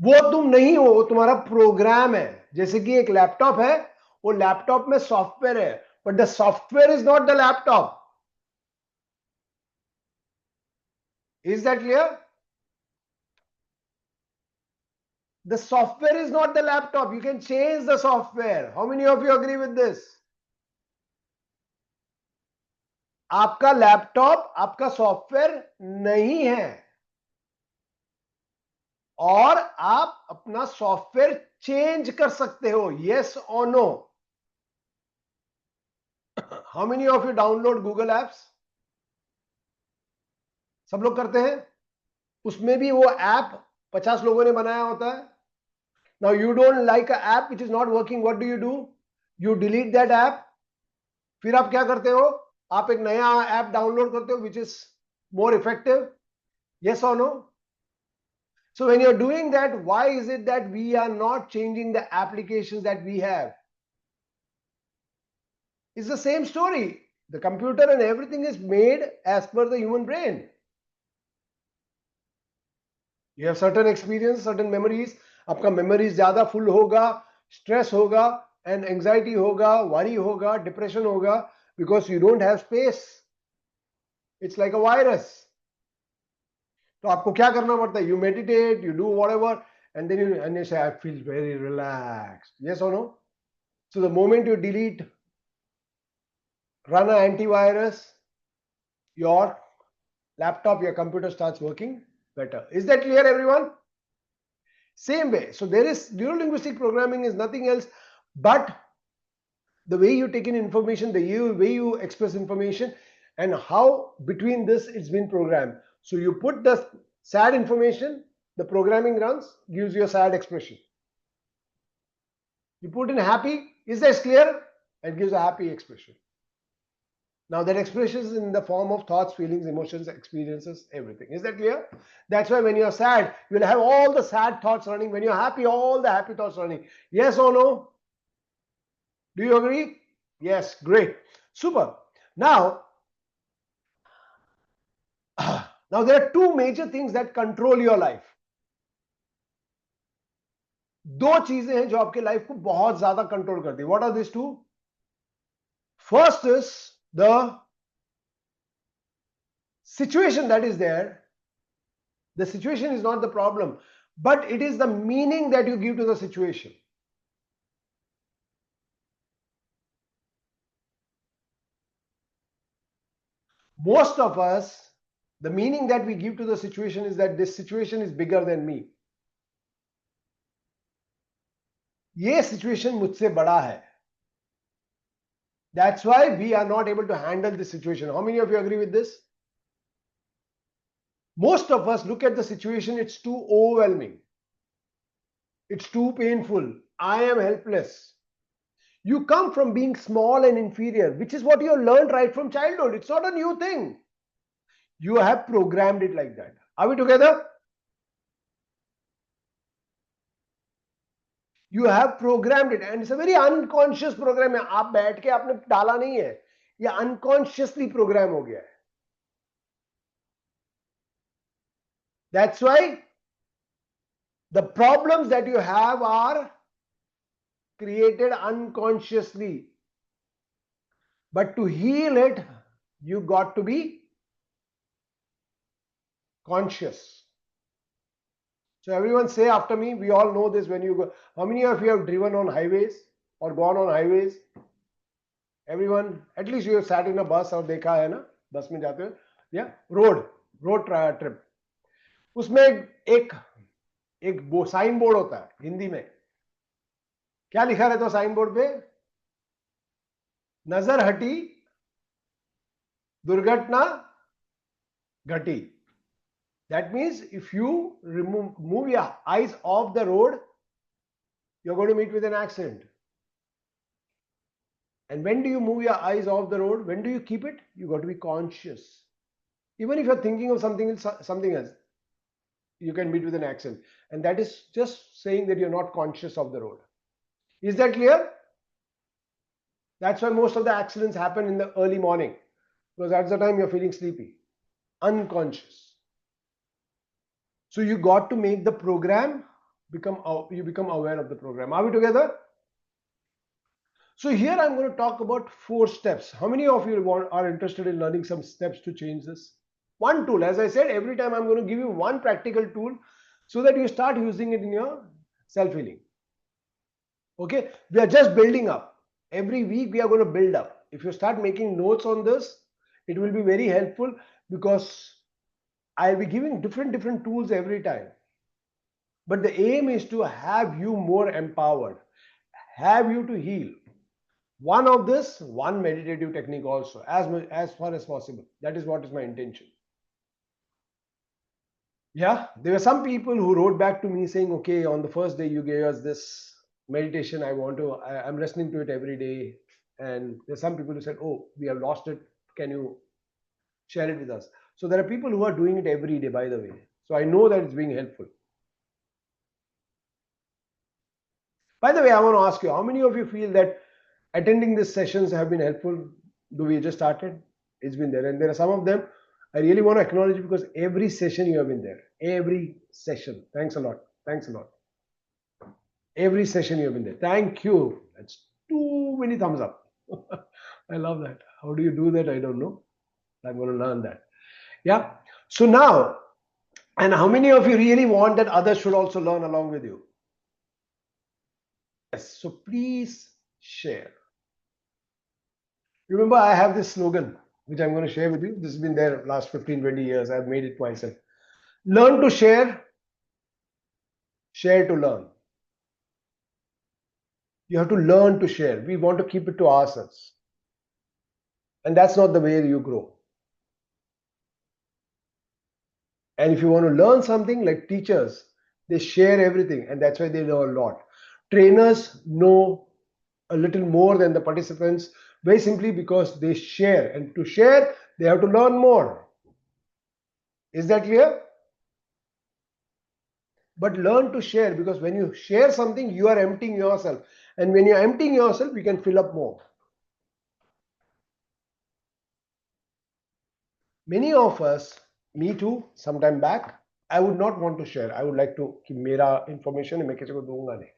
वो तुम नहीं हो, वो तुम्हारा programme है. जैसे कि एक लैपटॉप है, वो लैपटॉप में सॉफ्टवेयर है, but the software is not the laptop. Is that clear? The software is not the laptop. You can change the software. How many of you agree with this? आपका laptop आपका software नहीं है, और आप अपना software change कर सकते हो. यस और no? How many of you download Google apps? सब लोग करते हैं. उसमें भी वो ऐप 50 लोगों ने बनाया होता है. Now you don't like an app which is not working. What do? You delete that app. फिर आप क्या करते हो? आप एक नया ऐप डाउनलोड करते हो which is more effective. Yes or no? So when you're doing that, why is it that we are not changing the applications that we have? It's the same story. The computer and everything is made as per the human brain. You have certain experience, certain memories. आपका memories ज़्यादा full होगा, stress होगा, and anxiety होगा, worry होगा, depression होगा, because you don't have space. It's like a virus. तो आपको क्या करना पड़ता है? You meditate, you do whatever, and then you say, I feel very relaxed. Yes or no? So the moment you delete, run an antivirus, your laptop, your computer starts working better. Is that clear, everyone? Same way. So there is neurolinguistic programming is nothing else but the way you take in information, the way you express information, and how between this it's been programmed. So you put the sad information, the programming runs, gives you a sad expression. You put in happy, is that clear? It gives a happy expression. Now that expression is in the form of thoughts, feelings, emotions, experiences, everything. Is that clear? That's why when you're sad, you'll have all the sad thoughts running. When you're happy, all the happy thoughts running. Yes or no? Do you agree? Yes, great. Super. Now there are two major things that control your life. दो चीजें हैं जो आपके life को बहुत ज्यादा control करती है. What are these two? First is the situation that is there. The situation is not the problem, but it is the meaning that you give to the situation. Most of us, the meaning that we give to the situation is that this situation is bigger than me. ये situation मुझसे बड़ा है. That's why we are not able to handle this situation. How many of you agree with this? Most of us look at the situation, it's too overwhelming. It's too painful. I am helpless. You come from being small and inferior, which is what you learned right from childhood. It's not a new thing. You have programmed it like that. Are we together? You have programmed it, and it's a very unconscious program. आप बैठ के आपने डाला नहीं है, ये unconsciously program हो गया है. That's why the problems that you have are created unconsciously. But to heal it, you got to be conscious. So everyone say after me, we all know this when you go. How many of you have driven on highways or gone on highways? Everyone, at least you have sat in a bus और देखा है ना, बस में जाते हो, yeah, road trip. उसमें एक साइन बोर्ड होता है हिंदी में. क्या लिखा रहता है साइन बोर्ड पे? नजर हटी, दुर्घटना घटी. That means if you move your eyes off the road, you're going to meet with an accident. And when do you move your eyes off the road? When do you keep it? You got to be conscious. Even if you're thinking of something else, you can meet with an accident. And that is just saying that you're not conscious of the road. Is that clear? That's why most of the accidents happen in the early morning, because that's the time you're feeling sleepy, unconscious. So you got to make the program become aware of the program. Are we together? So here I'm going to talk about 4 steps. How many of you are interested in learning some steps to change this? One tool, as I said, every time I'm going to give you one practical tool so that you start using it in your self-healing. Okay, we are just building up. Every week we are going to build up. If you start making notes on this, it will be very helpful, because I'll be giving different tools every time. But the aim is to have you more empowered, have you to heal. One of this, one meditative technique also, as far as possible. That is what is my intention. Yeah, there were some people who wrote back to me saying, okay, on the first day you gave us this meditation, I'm listening to it every day. And there's some people who said, oh, we have lost it. Can you share it with us? So there are people who are doing it every day, by the way. So I know that it's being helpful. By the way, I want to ask you, how many of you feel that attending these sessions have been helpful? Do we just started? It's been there. And there are some of them I really want to acknowledge, because every session you have been there. Every session. Thanks a lot. Thanks a lot. Every session you have been there. Thank you. That's too many thumbs up. I love that. How do you do that? I don't know. I'm going to learn that. Yeah. So now, and how many of you really want that others should also learn along with you? Yes. So please share. Remember, I have this slogan, which I'm going to share with you. This has been there last 15, 20 years. I've made it myself. Learn to share, share to learn. You have to learn to share. We want to keep it to ourselves. And that's not the way you grow. And if you want to learn something, like teachers, they share everything, and that's why they know a lot. Trainers know a little more than the participants, very simply because they share. And to share, they have to learn more. Is that clear? But learn to share, because when you share something, you are emptying yourself. And when you're emptying yourself, you can fill up more. Many of us, me too, sometime back, I would not want to share. I would like to keep mera information and मैं किसी को दूंगा नहीं.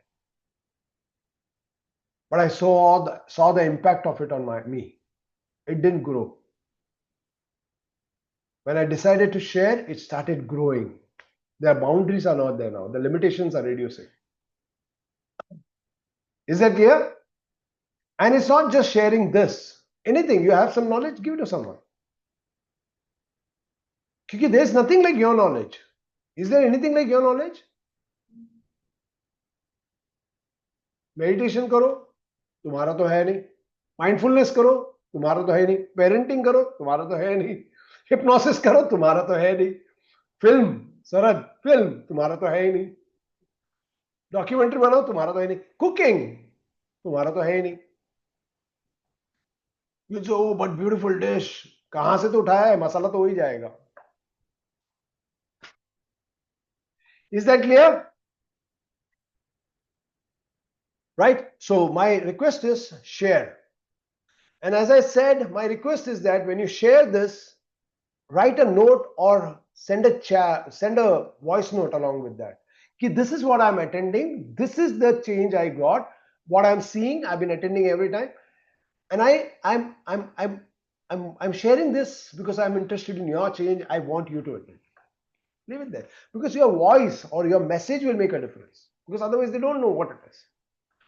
But I saw the impact of it on me. It didn't grow. When I decided to share, it started growing. Their boundaries are not there now. The limitations are reducing. Is that clear? And it's not just sharing this. Anything, you have some knowledge, give it to someone. Because there's nothing like your knowledge. Is there anything like your knowledge? Meditation करो, तुम्हारा तो है नहीं. Mindfulness करो, तुम्हारा तो है नहीं. Parenting करो, तुम्हारा तो है नहीं. Hypnosis करो, तुम्हारा तो है नहीं. Film, सरद, film, तुम्हारा तो है ही नहीं. Documentary बनाओ, तुम्हारा तो है नहीं. Cooking, तुम्हारा तो है ही नहीं. You say, oh, but beautiful dish. कहाँ से तो उठाया है, मसाला तो हो ही जाएगा. Is that clear? Right? So my request is share. And as I said, my request is that when you share this, write a note or send a chat, send a voice note along with that. Ki, this is what I'm attending. This is the change I got. What I'm seeing, I've been attending every time, and I'm sharing this because I'm interested in your change. I want you to attend. Leave it there, because your voice or your message will make a difference. Because otherwise, they don't know what it is.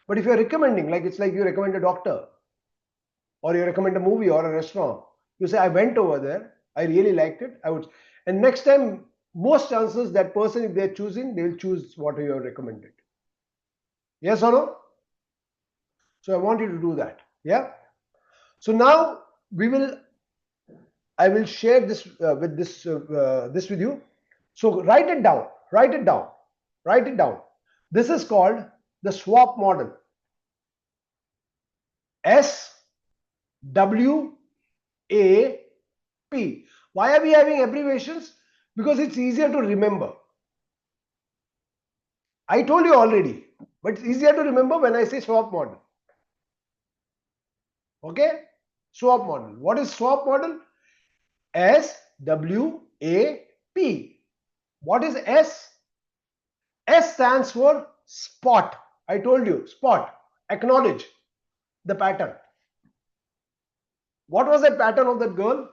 But if you're recommending, like it's like you recommend a doctor, or you recommend a movie or a restaurant, you say, I went over there, I really liked it, I would, and next time, most chances that person, if they're choosing, they'll choose what you have recommended. Yes or no? So I want you to do that. Yeah. So now I will share this this with you. So write it down, write it down, write it down. This is called the SWOP model. SWAP. Why are we having abbreviations? Because it's easier to remember. I told you already, but it's easier to remember when I say SWOP model. Okay? SWOP model. What is SWOP model? SWAP. What is S? S stands for spot. I told you, spot. Acknowledge the pattern. What was the pattern of that girl?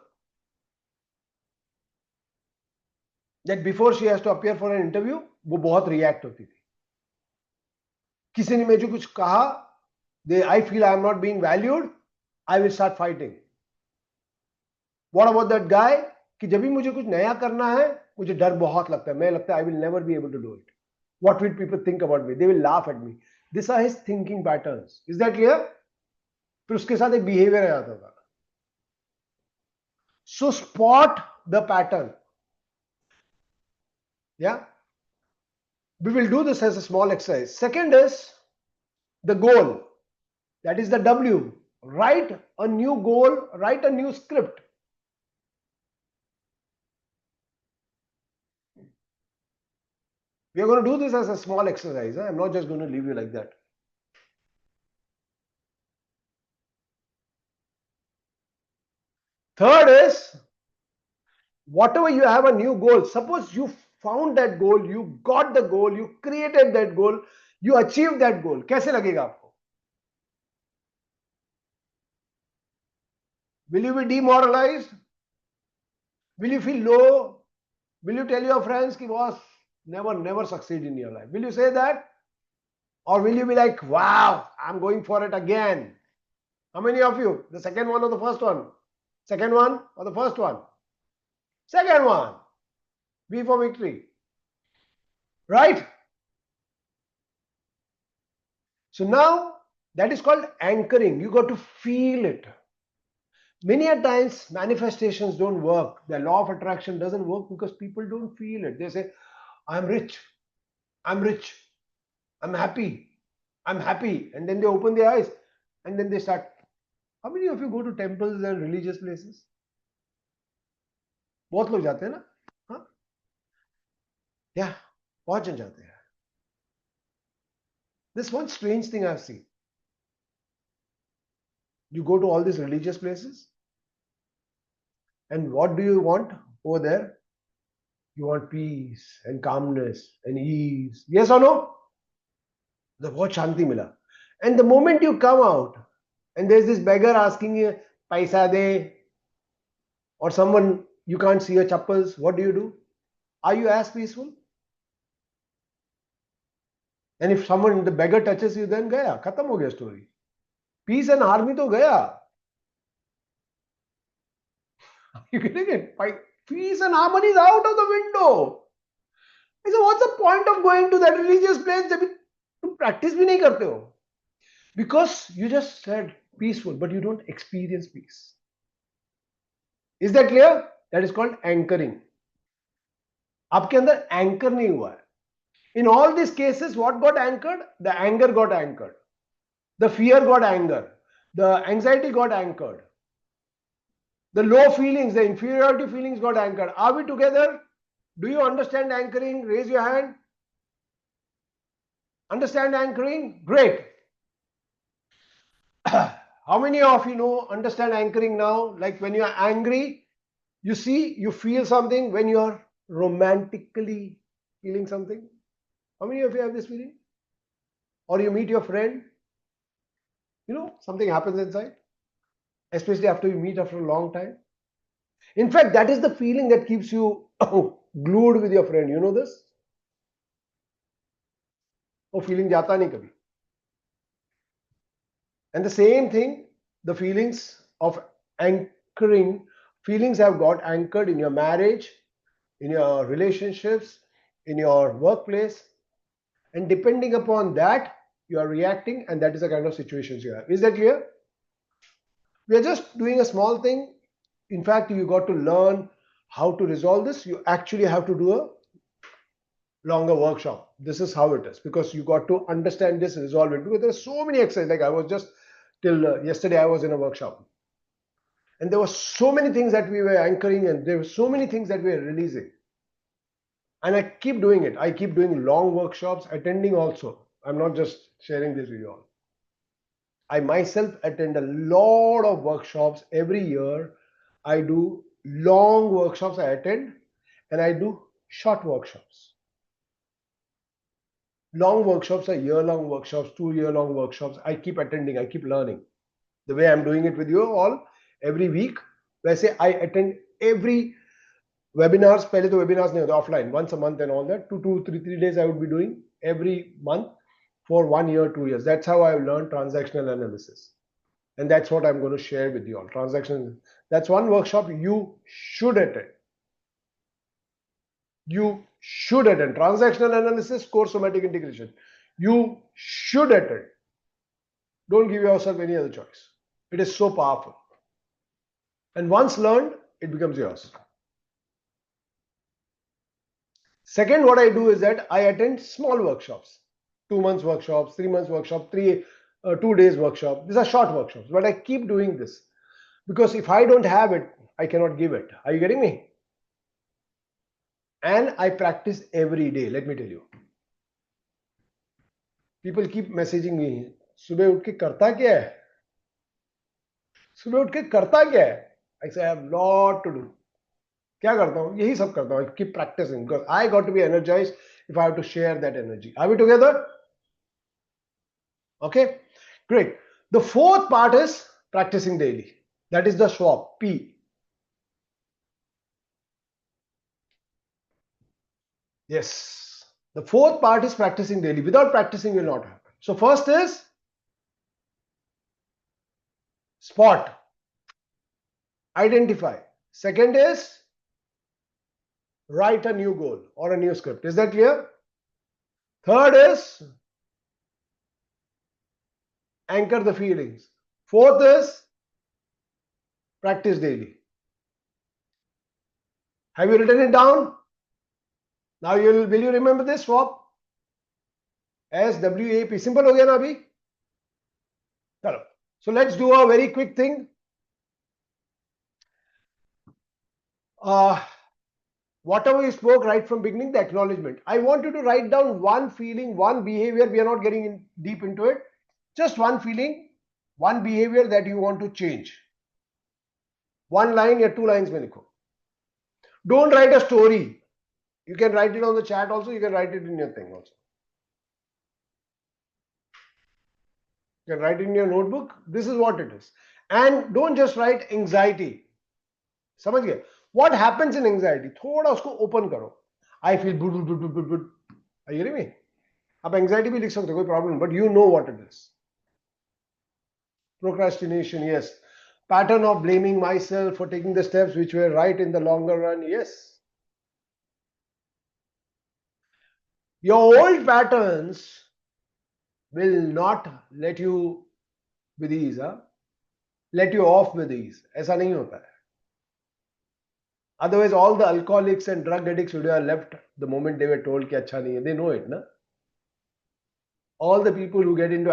That before she has to appear for an interview, वो बहुत react होती थी. किसी ने मुझे कुछ कहा, I feel I am not being valued, I will start fighting. What about that guy? कि जब भी मुझे कुछ नया करना है, मुझे डर बहुत लगता है. मैं लगता है I will never be able to do it. What will people think about me? They will laugh at me. These are his thinking patterns. Is that clear? फिर उसके साथ एक behavior आ जाता था. So spot the pattern. Yeah. We will do this as a small exercise. Second is the goal. That is the W. Write a new goal, write a new script. We are going to do this as a small exercise. I'm not just going to leave you like that. Third is, whatever you have a new goal, suppose you found that goal, you got the goal, you created that goal, you achieved that goal. कैसे लगेगा आपको? Will you be demoralized? Will you feel low? Will you tell your friends कि boss, never succeed in your life? Will you say that? Or will you be like, wow, I'm going for it again? How many of you? The second one or the first one? Second one or the first one? Second one. V for victory. Right? So now that is called anchoring. You got to feel it. Many a times manifestations don't work. The law of attraction doesn't work because people don't feel it. They say, I'm rich, I'm rich, I'm happy, I'm happy. And then they open their eyes and then they start. How many of you go to temples and religious places? बहुत लोग जाते हैं ना? हाँ? Yeah, बहुत जन जाते हैं. This one strange thing I've seen. You go to all these religious places, and what do you want over there? You want peace and calmness and ease. Yes or no? The बहुत शांति मिला. And the moment you come out, and there's this beggar asking you, paisa de, or someone, you can't see your chappals, what do? Are you as peaceful? And if someone, the beggar touches you, then gaya, khatam ho gaya story. Peace and harmony to gaya. You getting it? Peace and harmony is out of the window. I said, what's the point of going to that religious place जब तुम practice भी नहीं करते हो? Because you just said peaceful, but you don't experience peace. Is that clear? That is called anchoring. आपके अंदर anchor नहीं हुआ है. In all these cases, what got anchored? The anger got anchored. The fear got anchored. The anxiety got anchored. The low feelings, the inferiority feelings got anchored. Are we together? Do you understand anchoring? Raise your hand. Understand anchoring? Great. How many of you know, understand anchoring now? Like when you are angry, you see, you feel something. When you are romantically feeling something? How many of you have this feeling? Or you meet your friend, something happens inside, especially after you meet after a long time. In fact, that is the feeling that keeps you glued with your friend. You know this? Oh, feeling jata nahi kabhi. And the same thing, the feelings of anchoring, feelings have got anchored in your marriage, in your relationships, in your workplace. And depending upon that, you are reacting, and that is the kind of situations you have. Is that clear? We are just doing a small thing. In fact, you got to learn how to resolve this. You actually have to do a longer workshop. This is how it is, because you got to understand this, resolve it. Because there are so many exercises. Like I was just till yesterday, I was in a workshop, and there were so many things that we were anchoring, and there were so many things that we were releasing. And I keep doing it. I keep doing long workshops, attending also. I'm not just sharing this with you all. I myself attend a lot of workshops every year. I do long workshops, I attend, and I do short workshops. Long workshops are year-long workshops, 2-year-long workshops. I keep attending, I keep learning. The way I'm doing it with you all every week, वैसे I attend every webinars. पहले तो webinars नहीं होते, offline, once a month and all that. 2, 3 days I would be doing every month for 1 year, 2 years. That's how I've learned transactional analysis. And that's what I'm going to share with you all. Transaction, that's one workshop you should attend. You should attend. Transactional analysis, core somatic integration. You should attend. Don't give yourself any other choice. It is so powerful. And once learned, it becomes yours. Second, what I do is that I attend small workshops. 2 months workshops, 3 months workshop, 2 days workshop. These are short workshops, but I keep doing this. Because if I don't have it, I cannot give it. Are you getting me? And I practice every day, let me tell you. People keep messaging me, सुबह उठ के करता क्या है? सुबह उठ के करता क्या है? I say I have lot to do. क्या करता हूँ? यही सब करता हूँ. I keep practicing because I got to be energized if I have to share that energy. Are we together? Okay, great. The fourth part is practicing daily. That is the swap, P. Yes. The fourth part is practicing daily. Without practicing, will not happen. So first is spot, identify. Second is write a new goal or a new script. Is that clear? Third is anchor the feelings. Fourth is practice daily. Have you written it down? Now will you remember this swap? SWAP. Simple ho gaya na abhi? Chalo. So let's do a very quick thing. Whatever you spoke right from beginning, the acknowledgement. I want you to write down one feeling, one behavior. We are not getting deep into it. Just one feeling, one behavior that you want to change. One line or 2 lines mein likho. Don't write a story. You can write it on the chat also. You can write it in your thing also. You can write it in your notebook. This is what it is. And don't just write anxiety. समझ गए? What happens in anxiety? थोड़ा उसको open करो. I feel good. Are you hearing me? आप anxiety भी लिख सकते हो, कोई problem, but you know what it is. Procrastination, yes. Pattern of blaming myself for taking the steps which were right in the longer run, yes. Your old patterns will not let you with ease, let you off with ease. ऐसा नहीं होता है. Otherwise, all the alcoholics and drug addicts would have left the moment they were told कि अच्छा नहीं है. They know it, na? All the people who get into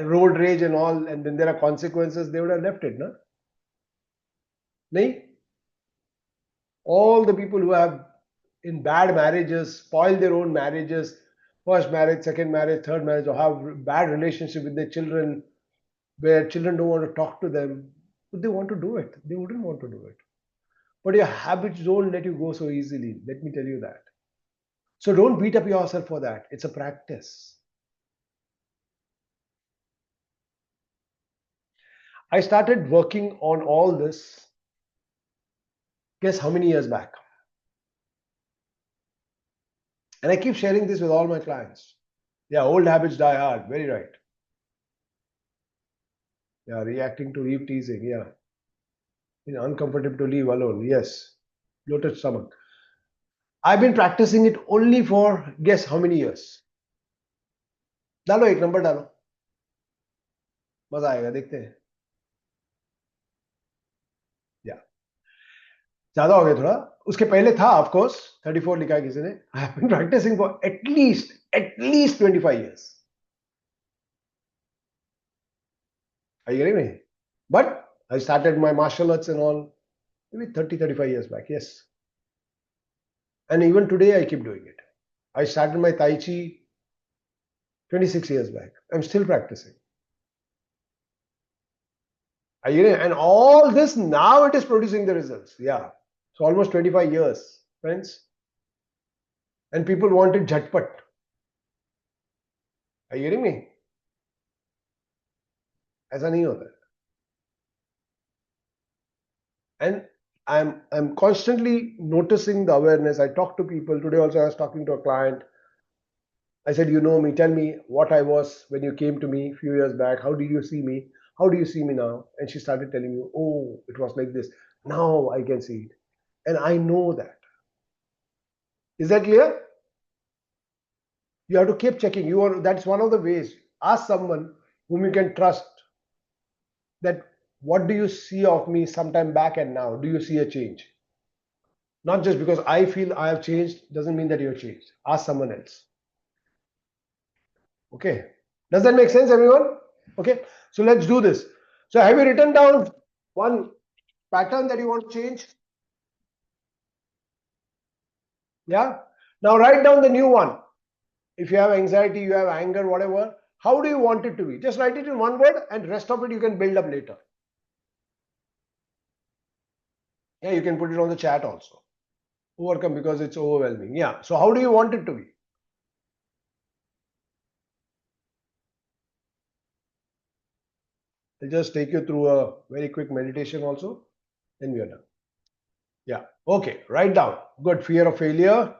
road rage and all, and then there are consequences, they would have left it, na? Nahi? All the people who have in bad marriages, spoil their own marriages, first marriage, second marriage, third marriage, or have bad relationship with their children, where children don't want to talk to them, but they want to do it. They wouldn't want to do it. But your habits don't let you go so easily. Let me tell you that. So don't beat up yourself for that. It's a practice. I started working on all this, guess how many years back? And I keep sharing this with all my clients. Yeah, old habits die hard. Very right. Yeah, reacting to Eve teasing. Yeah. Uncomfortable to leave alone. Yes. Bloated stomach. I've been practicing it only for guess how many years? डालो एक number डालो मजा आएगा देखते हैं या ज्यादा हो गया थोड़ा उसके पहले था ऑफ कोर्स 34 लिखा है किसी ने I have been practising for at least 25 years. Are you getting me? But I started my martial arts and all maybe 35 years back. Yes. And even today I keep doing it. I started my Tai Chi 26 years back. I'm still practicing. Are you getting it? And all this now it is producing the results. Yeah. So almost 25 years, friends. And people want it jhatpat. Are you getting me? ऐसा नहीं होता. And I'm constantly noticing the awareness. I talk to people. Today also I was talking to a client. I said, you know me, tell me what I was when you came to me a few years back. How did you see me? How do you see me now? And she started telling me, oh, it was like this. Now I can see it. And I know that. Is that clear? You have to keep checking. That's one of the ways. Ask someone whom you can trust that what do you see of me sometime back and now? Do you see a change? Not just because I feel I have changed doesn't mean that you've changed. Ask someone else. Okay. Does that make sense, everyone? Okay. So let's do this. So have you written down one pattern that you want to change? Yeah. Now write down the new one. If you have anxiety, you have anger, whatever, how do you want it to be? Just write it in one word and rest of it you can build up later. Yeah, you can put it on the chat also. Overcome because it's overwhelming. Yeah. So how do you want it to be? I'll just take you through a very quick meditation also. Then we are done. Yeah. Okay. Write down. Good. Fear of failure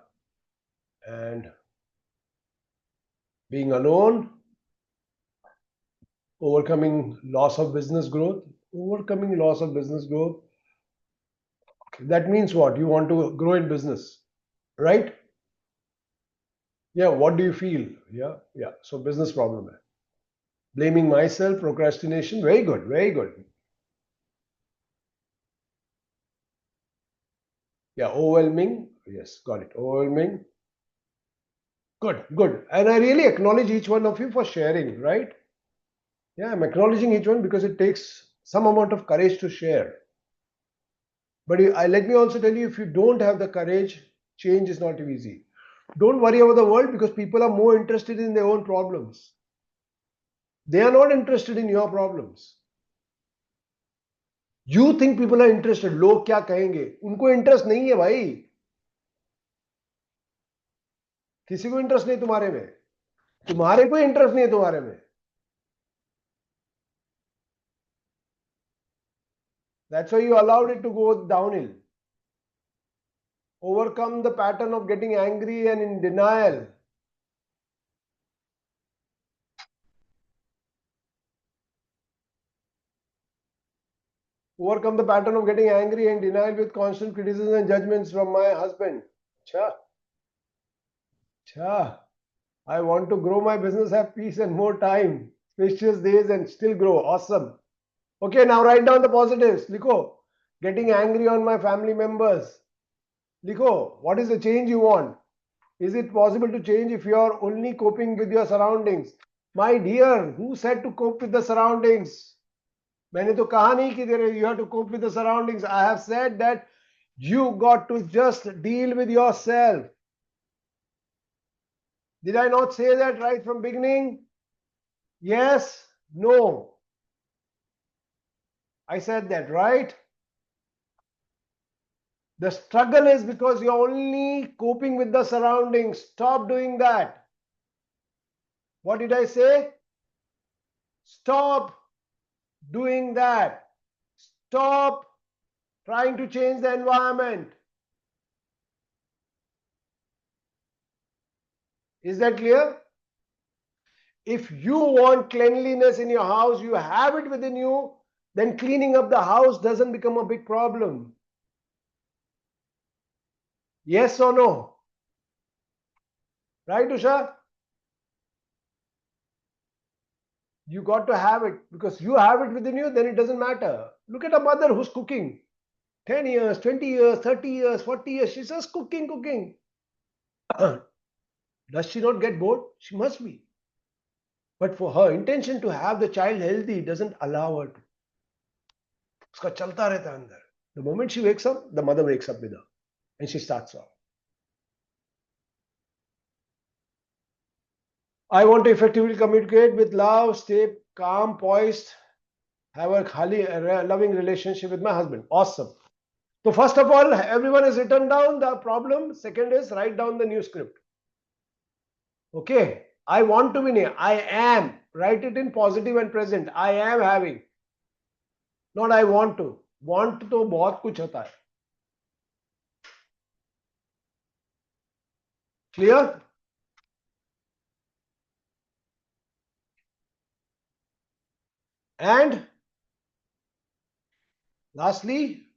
and being alone. Overcoming loss of business growth. Overcoming loss of business growth. Okay. That means what? You want to grow in business, right? Yeah. What do you feel? Yeah. Yeah. So business problem. Blaming myself, procrastination. Very good. Very good. Yeah. Overwhelming. Yes. Got it. Overwhelming. Good. Good. And I really acknowledge each one of you for sharing, right? Yeah. I'm acknowledging each one because it takes some amount of courage to share. But let me also tell you, if you don't have the courage, change is not easy. Don't worry about the world because people are more interested in their own problems. They are not interested in your problems. You think people are interested. लोग क्या कहेंगे? उनको interest नहीं है भाई. किसी को interest नहीं तुम्हारे में. तुम्हारे को इंटरेस्ट नहीं है तुम्हारे में. That's why you allowed it to go downhill. Overcome the pattern of getting angry and in denial. Overcome the pattern of getting angry and denial with constant criticism and judgments from my husband. Cha. Cha. I want to grow my business, have peace and more time, spacious days and still grow. Awesome. Okay, now write down the positives. Likho. Getting angry on my family members. Likho. What is the change you want? Is it possible to change if you are only coping with your surroundings? My dear, who said to cope with the surroundings? मैंने तो कहा नहीं कि you have to cope with the surroundings. I have said that you got to just deal with yourself. Did I not say that right from beginning? Yes, no. I said that, right? The struggle is because you're only coping with the surroundings. Stop doing that. What did I say? Stop doing that. Stop trying to change the environment. Is that clear? If you want cleanliness in your house, you have it within you, then cleaning up the house doesn't become a big problem. Yes or no? Right, Usha? You got to have it because you have it within you, then it doesn't matter. Look at a mother who's cooking 10 years, 20 years, 30 years, 40 years. She's just cooking, cooking. Does she not get bored? She must be. But for her intention to have the child healthy doesn't allow her to. उसका चलता रहता है अंदर. The moment she wakes up, the mother wakes up with her and she starts off. I want to effectively communicate with love, stay calm, poised, have a loving relationship with my husband. Awesome. So first of all, everyone has written down the problem. Second is write down the new script. Okay. I want to be near. I am. Write it in positive and present. I am having. Not I want to. Want to बहुत कुछ होता है. Clear? And lastly,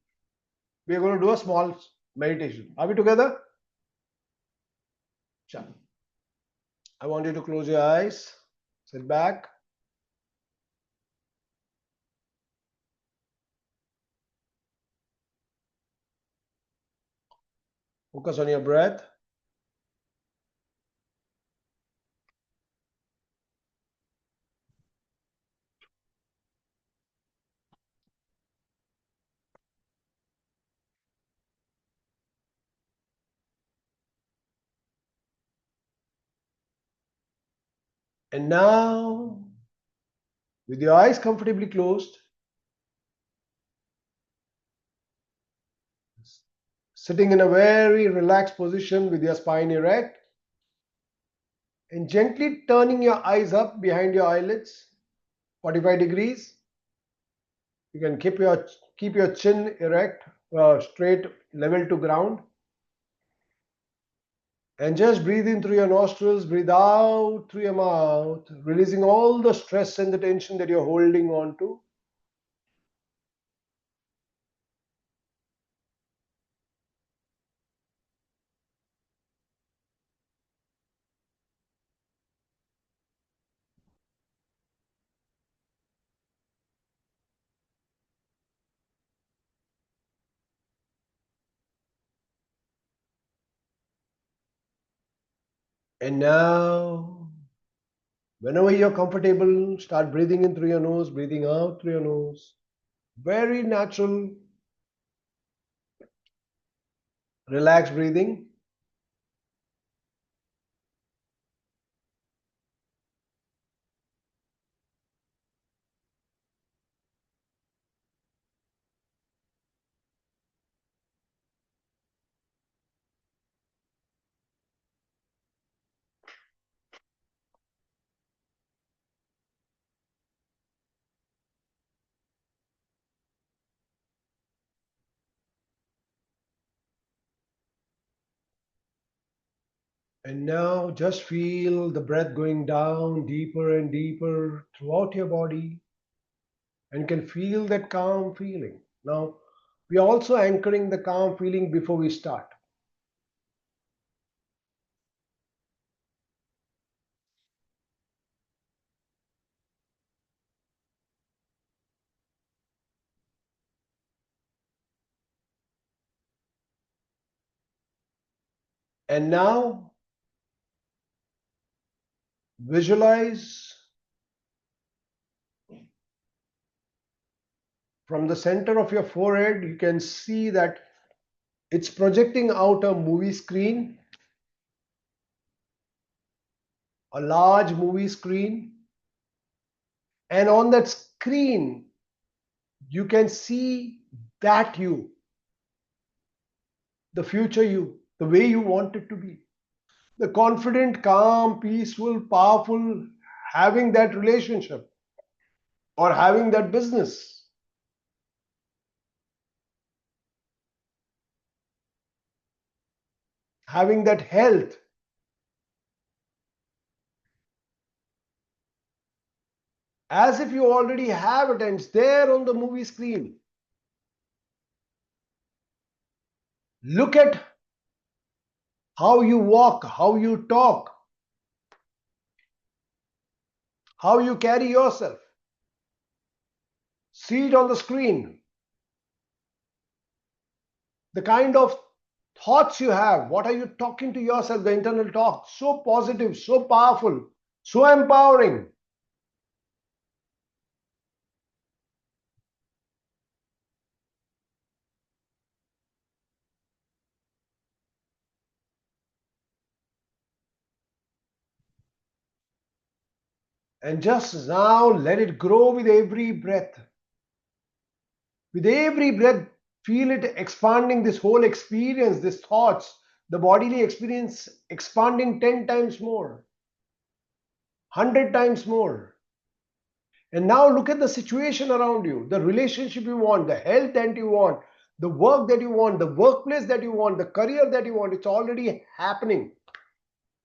we are going to do a small meditation. Are we together? Sure. I want you to close your eyes, sit back. Focus on your breath. And now, with your eyes comfortably closed, sitting in a very relaxed position with your spine erect, and gently turning your eyes up behind your eyelids, 45 degrees. You can keep your chin erect, straight, level to ground. And just breathe in through your nostrils, breathe out through your mouth, releasing all the stress and the tension that you're holding on to. And now, whenever you're comfortable, start breathing in through your nose, breathing out through your nose. Very natural, relaxed breathing. And now just feel the breath going down deeper and deeper throughout your body and can feel that calm feeling. Now, we are also anchoring the calm feeling before we start. And now visualize from the center of your forehead, you can see that it's projecting out a movie screen, a large movie screen. And on that screen, you can see that you. the future you, the way you want it to be. The confident, calm, peaceful, powerful, having that relationship or having that business, having that health, as if you already have it and it's there on the movie screen. Look at how you walk, how you talk, how you carry yourself. See it on the screen. The kind of thoughts you have, what are you talking to yourself, the internal talk, so positive, so powerful, so empowering. And just now let it grow with every breath. With every breath, feel it expanding, this whole experience, these thoughts, the bodily experience expanding 10 times more, 100 times more. And now look at the situation around you, the relationship you want, the health that you want, the work that you want, the workplace that you want, the career that you want. It's already happening.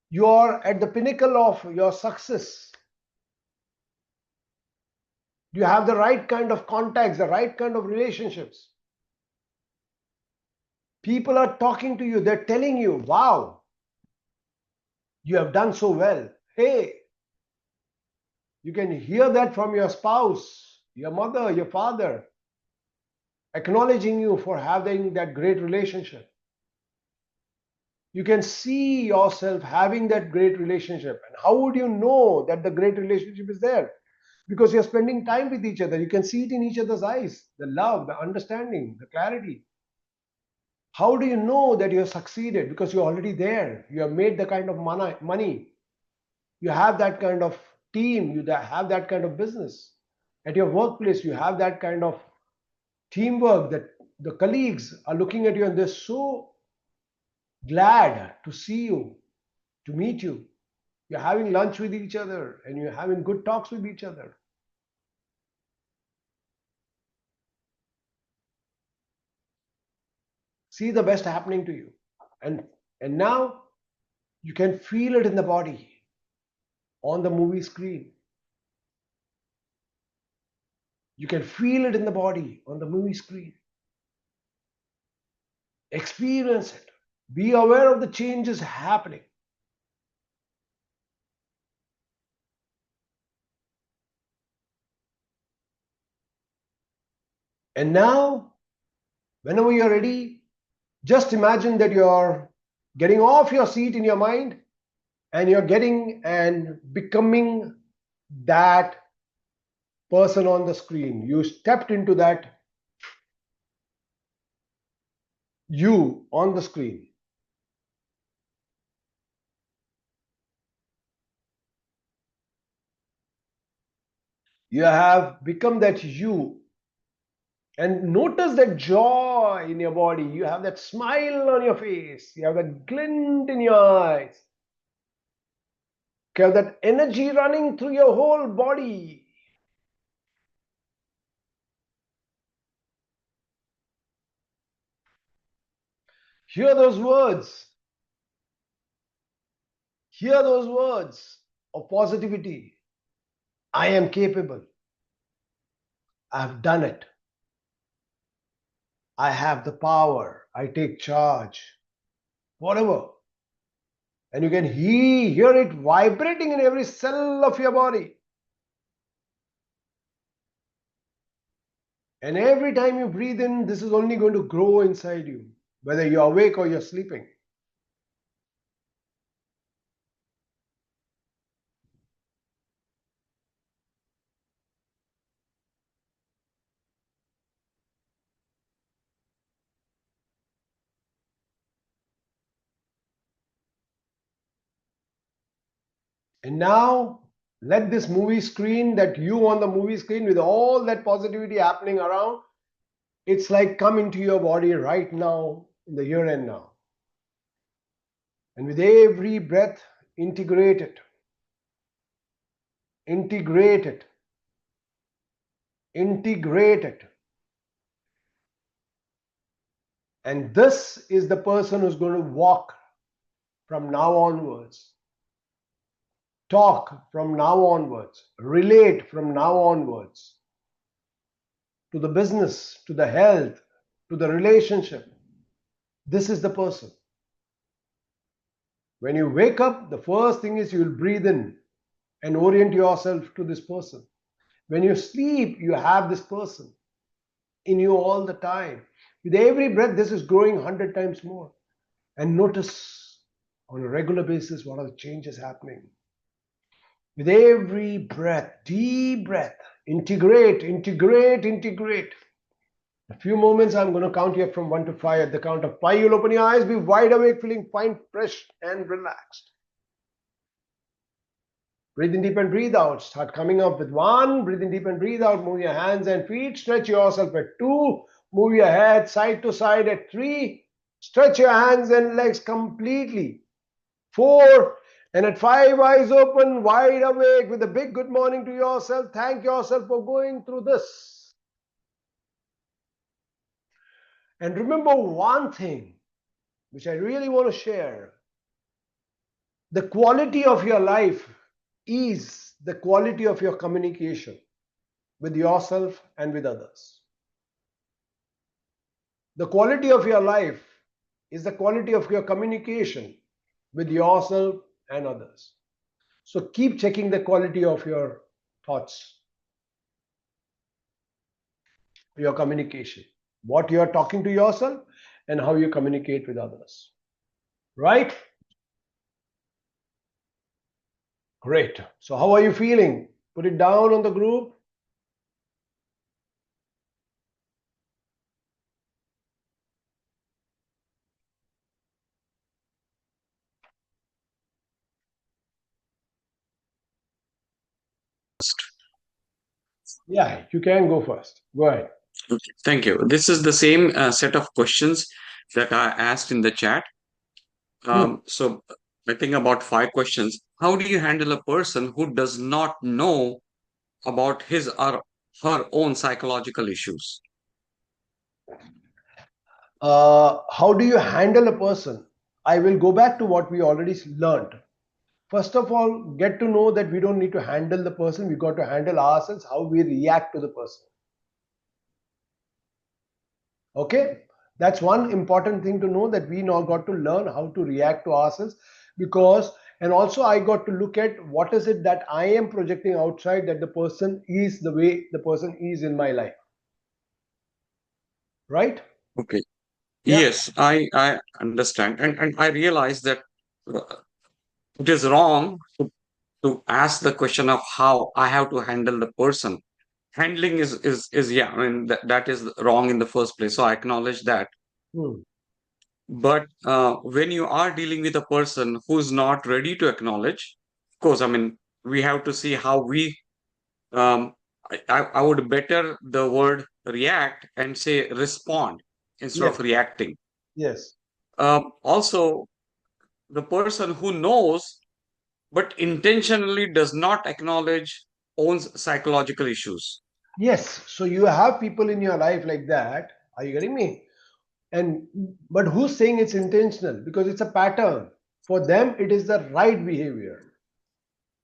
You are at the pinnacle of your success. You have the right kind of contacts, the right kind of relationships. People are talking to you, they're telling you, wow, you have done so well. Hey, you can hear that from your spouse, your mother, your father, acknowledging you for having that great relationship. You can see yourself having that great relationship. And how would you know that the great relationship is there? Because you're spending time with each other. You can see it in each other's eyes, the love, the understanding, the clarity. How do you know that you have succeeded? Because you're already there. You have made the kind of money. You have that kind of team. You have that kind of business. At your workplace, you have that kind of teamwork that the colleagues are looking at you and they're so glad to see you, to meet you. You're having lunch with each other and you're having good talks with each other. See the best happening to you. And now you can feel it in the body on the movie screen. You can feel it in the body on the movie screen. Experience it. Be aware of the changes happening. And now, whenever you're ready, just imagine that you're getting off your seat in your mind and you're getting and becoming that person on the screen. You stepped into that you on the screen. You have become that you. And notice that joy in your body. You have that smile on your face. You have that glint in your eyes. You have that energy running through your whole body. Hear those words. Hear those words of positivity. I am capable. I've done it. I have the power. I take charge. Whatever. And you can hear it vibrating in every cell of your body. And every time you breathe in, this is only going to grow inside you, whether you're awake or you're sleeping. And now let this movie screen, that you on the movie screen with all that positivity happening around, it's like come into your body right now in the here and now. And with every breath, integrate it. Integrate it. Integrate it. And this is the person who's going to walk from now onwards, talk from now onwards, relate from now onwards to the business, to the health, to the relationship. This is the person. When you wake up, the first thing is you will breathe in and orient yourself to this person. When you sleep, you have this person in you all the time. With every breath, this is growing 100 times more. And notice on a regular basis what are the changes happening. With every breath, deep breath, integrate, integrate, integrate. A few moments, I'm going to count here from 1 to 5. At the count of 5, you'll open your eyes, be wide awake, feeling fine, fresh, and relaxed. Breathe in deep and breathe out. Start coming up with 1. Breathe in deep and breathe out. Move your hands and feet. Stretch yourself at 2. Move your head side to side at 3. Stretch your hands and legs completely. 4. And at 5, eyes open, wide awake with a big good morning to yourself. Thank yourself for going through this. And remember one thing which I really want to share. The quality of your life is the quality of your communication with yourself and with others. The quality of your life is the quality of your communication with yourself and others. So keep checking the quality of your thoughts, your communication, what you are talking to yourself and how you communicate with others. Right? Great. So how are you feeling? Put it down on the group. Yeah, you can go first. Go ahead. Okay, thank you. This is the same set of questions that I asked in the chat. So I think about 5 questions. How do you handle a person who does not know about his or her own psychological issues? How do you handle a person? I will go back to what we already learned. First of all, get to know that we don't need to handle the person. We got to handle ourselves, how we react to the person. Okay? That's one important thing to know, that we now got to learn how to react to ourselves, because, and also I got to look at what is it that I am projecting outside that the person is the way the person is in my life. Right? Okay. Yeah. Yes, I understand. And I realize that uh, it is wrong to ask the question of how I have to handle the person. Handling is yeah, I mean that is wrong in the first place. So I acknowledge that. Hmm. But when you are dealing with a person who's not ready to acknowledge, of course, I mean, we have to see how we, um, I would better the word react and say respond instead Yes. of reacting. Yes. Also, the person who knows but intentionally does not acknowledge owns psychological issues. Yes. So you have people in your life like that. Are you getting me? And but who's saying it's intentional? Because it's a pattern. For them, it is the right behavior.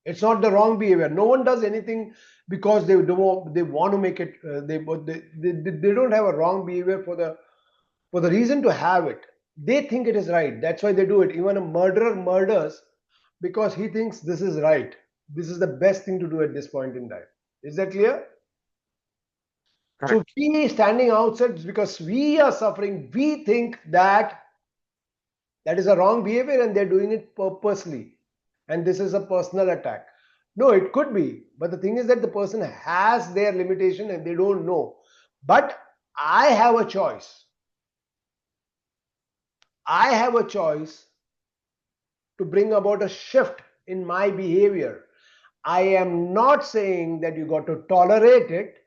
It's not the wrong behavior. No one does anything because they want to make it. They don't have a wrong behavior for the reason to have it. They think it is right. That's why they do it. Even a murderer murders because he thinks this is right. This is the best thing to do at this point in time. Is that clear? So Correct. we standing outside because we are suffering. We think that that is a wrong behavior and they're doing it purposely. And this is a personal attack. No, it could be. But the thing is that the person has their limitation and they don't know. But I have a choice. I have a choice to bring about a shift in my behavior. I am not saying that you got to tolerate it.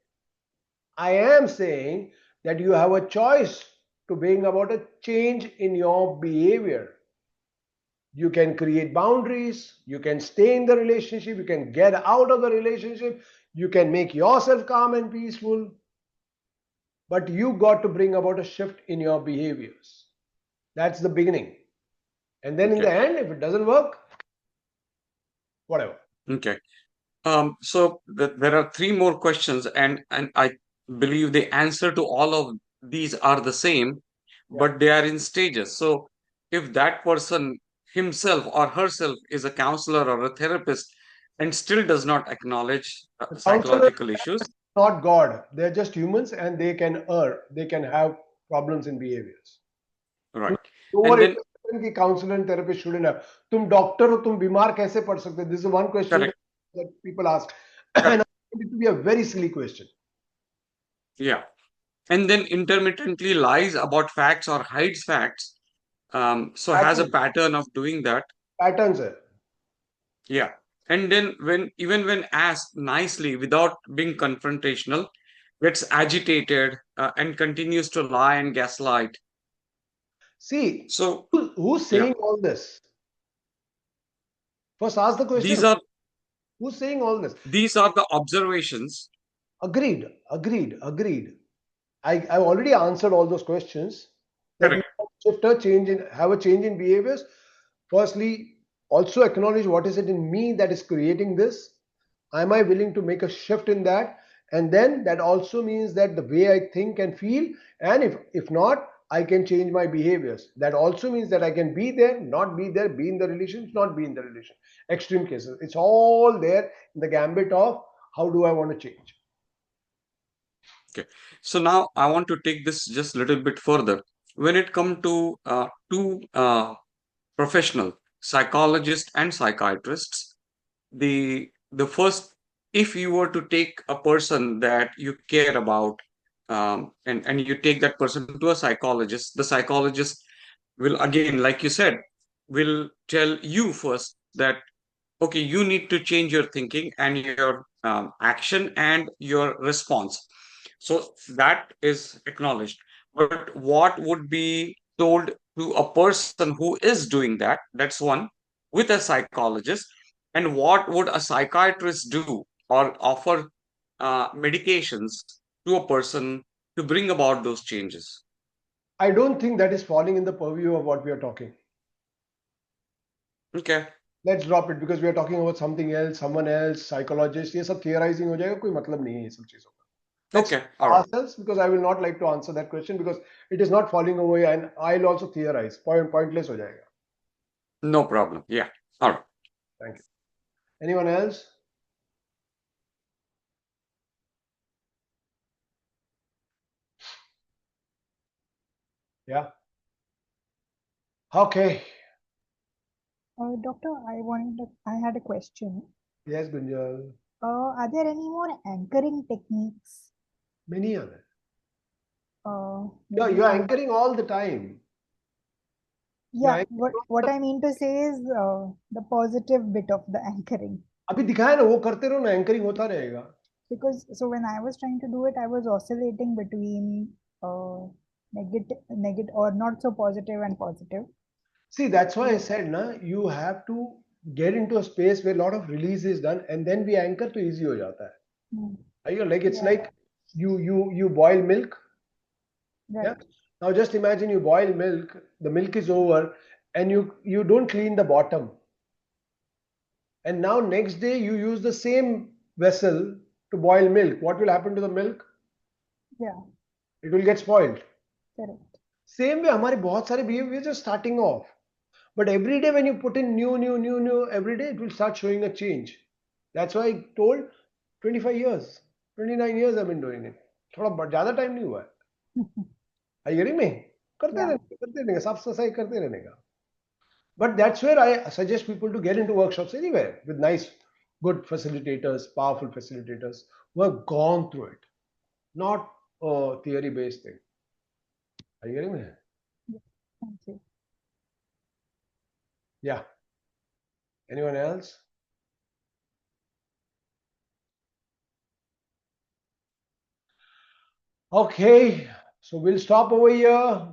I am saying that you have a choice to bring about a change in your behavior. You can create boundaries, you can stay in the relationship, you can get out of the relationship, you can make yourself calm and peaceful, but you got to bring about a shift in your behaviors. That's the beginning. And then in the Okay. end, if it doesn't work, whatever. Okay. So there are three more questions, and I believe the answer to all of these are the same, Yeah. but they are in stages. So if that person himself or herself is a counselor or a therapist and still does not acknowledge The counselor psychological issues, not God. They're just humans and they can err. They can have problems in behaviors. right? Over And then impression की counselor and therapist shouldn't have. तुम doctor हो तुम बीमार कैसे पड़ सकते? This is one question correct, that people ask, and I correct, find it to be a very silly question. yeah. And then intermittently lies about facts or hides facts. So has a Pattern, pattern of doing that. patterns है. Yeah. And then when asked nicely without being confrontational, gets agitated and continues to lie and gaslight. See, So who's yeah, saying all this? First, ask the question. these are Who's saying all this? these are the observations. Agreed, agreed, agreed. I've already answered all those questions that you Correct. shift a change in have a change in behaviors. Firstly, also acknowledge what is it in me that is creating this. Am I willing to make a shift in that? And then that also means that the way I think and feel, and if not, I can change my behaviors. That also means that I can be there, not be there, be in the relation, not be in the relation. Extreme cases. It's all there in the gambit of how do I want to change. Okay. So now I want to take this just a little bit further. When it comes to two professional psychologists and psychiatrists, the first, if you were to take a person that you care about, and you take that person to a psychologist, the psychologist will, again, like you said, will tell you first that okay, you need to change your thinking and your action and your response. So that is acknowledged. But what would be told to a person who is doing that? That's one, with a psychologist. And what would a psychiatrist do or offer medications to a person to bring about those changes? I don't think that is falling in the purview of what we are talking. Okay. Let's drop it because we are talking about something else, someone else, psychologist. ये सब theorizing हो जाएगा कोई मतलब नहीं है ये सब चीजों का. Let's Okay. All right. ourselves because I will not like to answer that question because it is not falling away and I'll also theorize. Pointless हो जाएगा. No problem. Yeah. All right. Thank you. Anyone else? Yeah. Okay. Doctor, I had a question. Yes, Gunjal. Are there any more anchoring techniques? Many other. Yeah, Maybe you're anchoring all the time. You're yeah. anchoring all What the. I mean to say is the positive bit of the anchoring. अभी दिखाया ना वो करते रहो ना anchoring होता रहेगा. Because so when I was trying to do it, I was oscillating between negative or not so positive and positive. See, that's why I said, na, you have to get into a space where a lot of release is done, and then we anchor to easy हो जाता है. Hmm. Are you like it's Yeah, like you boil milk, yeah? right. Now just imagine you boil milk, the milk is over, and you don't clean the bottom, and now next day you use the same vessel to boil milk. What will happen to the milk? Yeah, It will get spoiled. correct. Same way, हमारे बहुत सारे behaviors just starting off. But every day when you put in new, every day it will start showing a change. That's why I told 25 years, 29 years I've been doing it. थोड़ा ज़्यादा time नहीं हुआ है. Are you getting me? Yeah. करते रहने का, साफ सफाई करते रहने का. But that's where I suggest people to get into workshops anywhere with nice, good facilitators, powerful facilitators who have gone through it, not a theory-based thing. Are you getting me? Yes, thank you. Yeah. Anyone else? Okay. So we'll stop over here.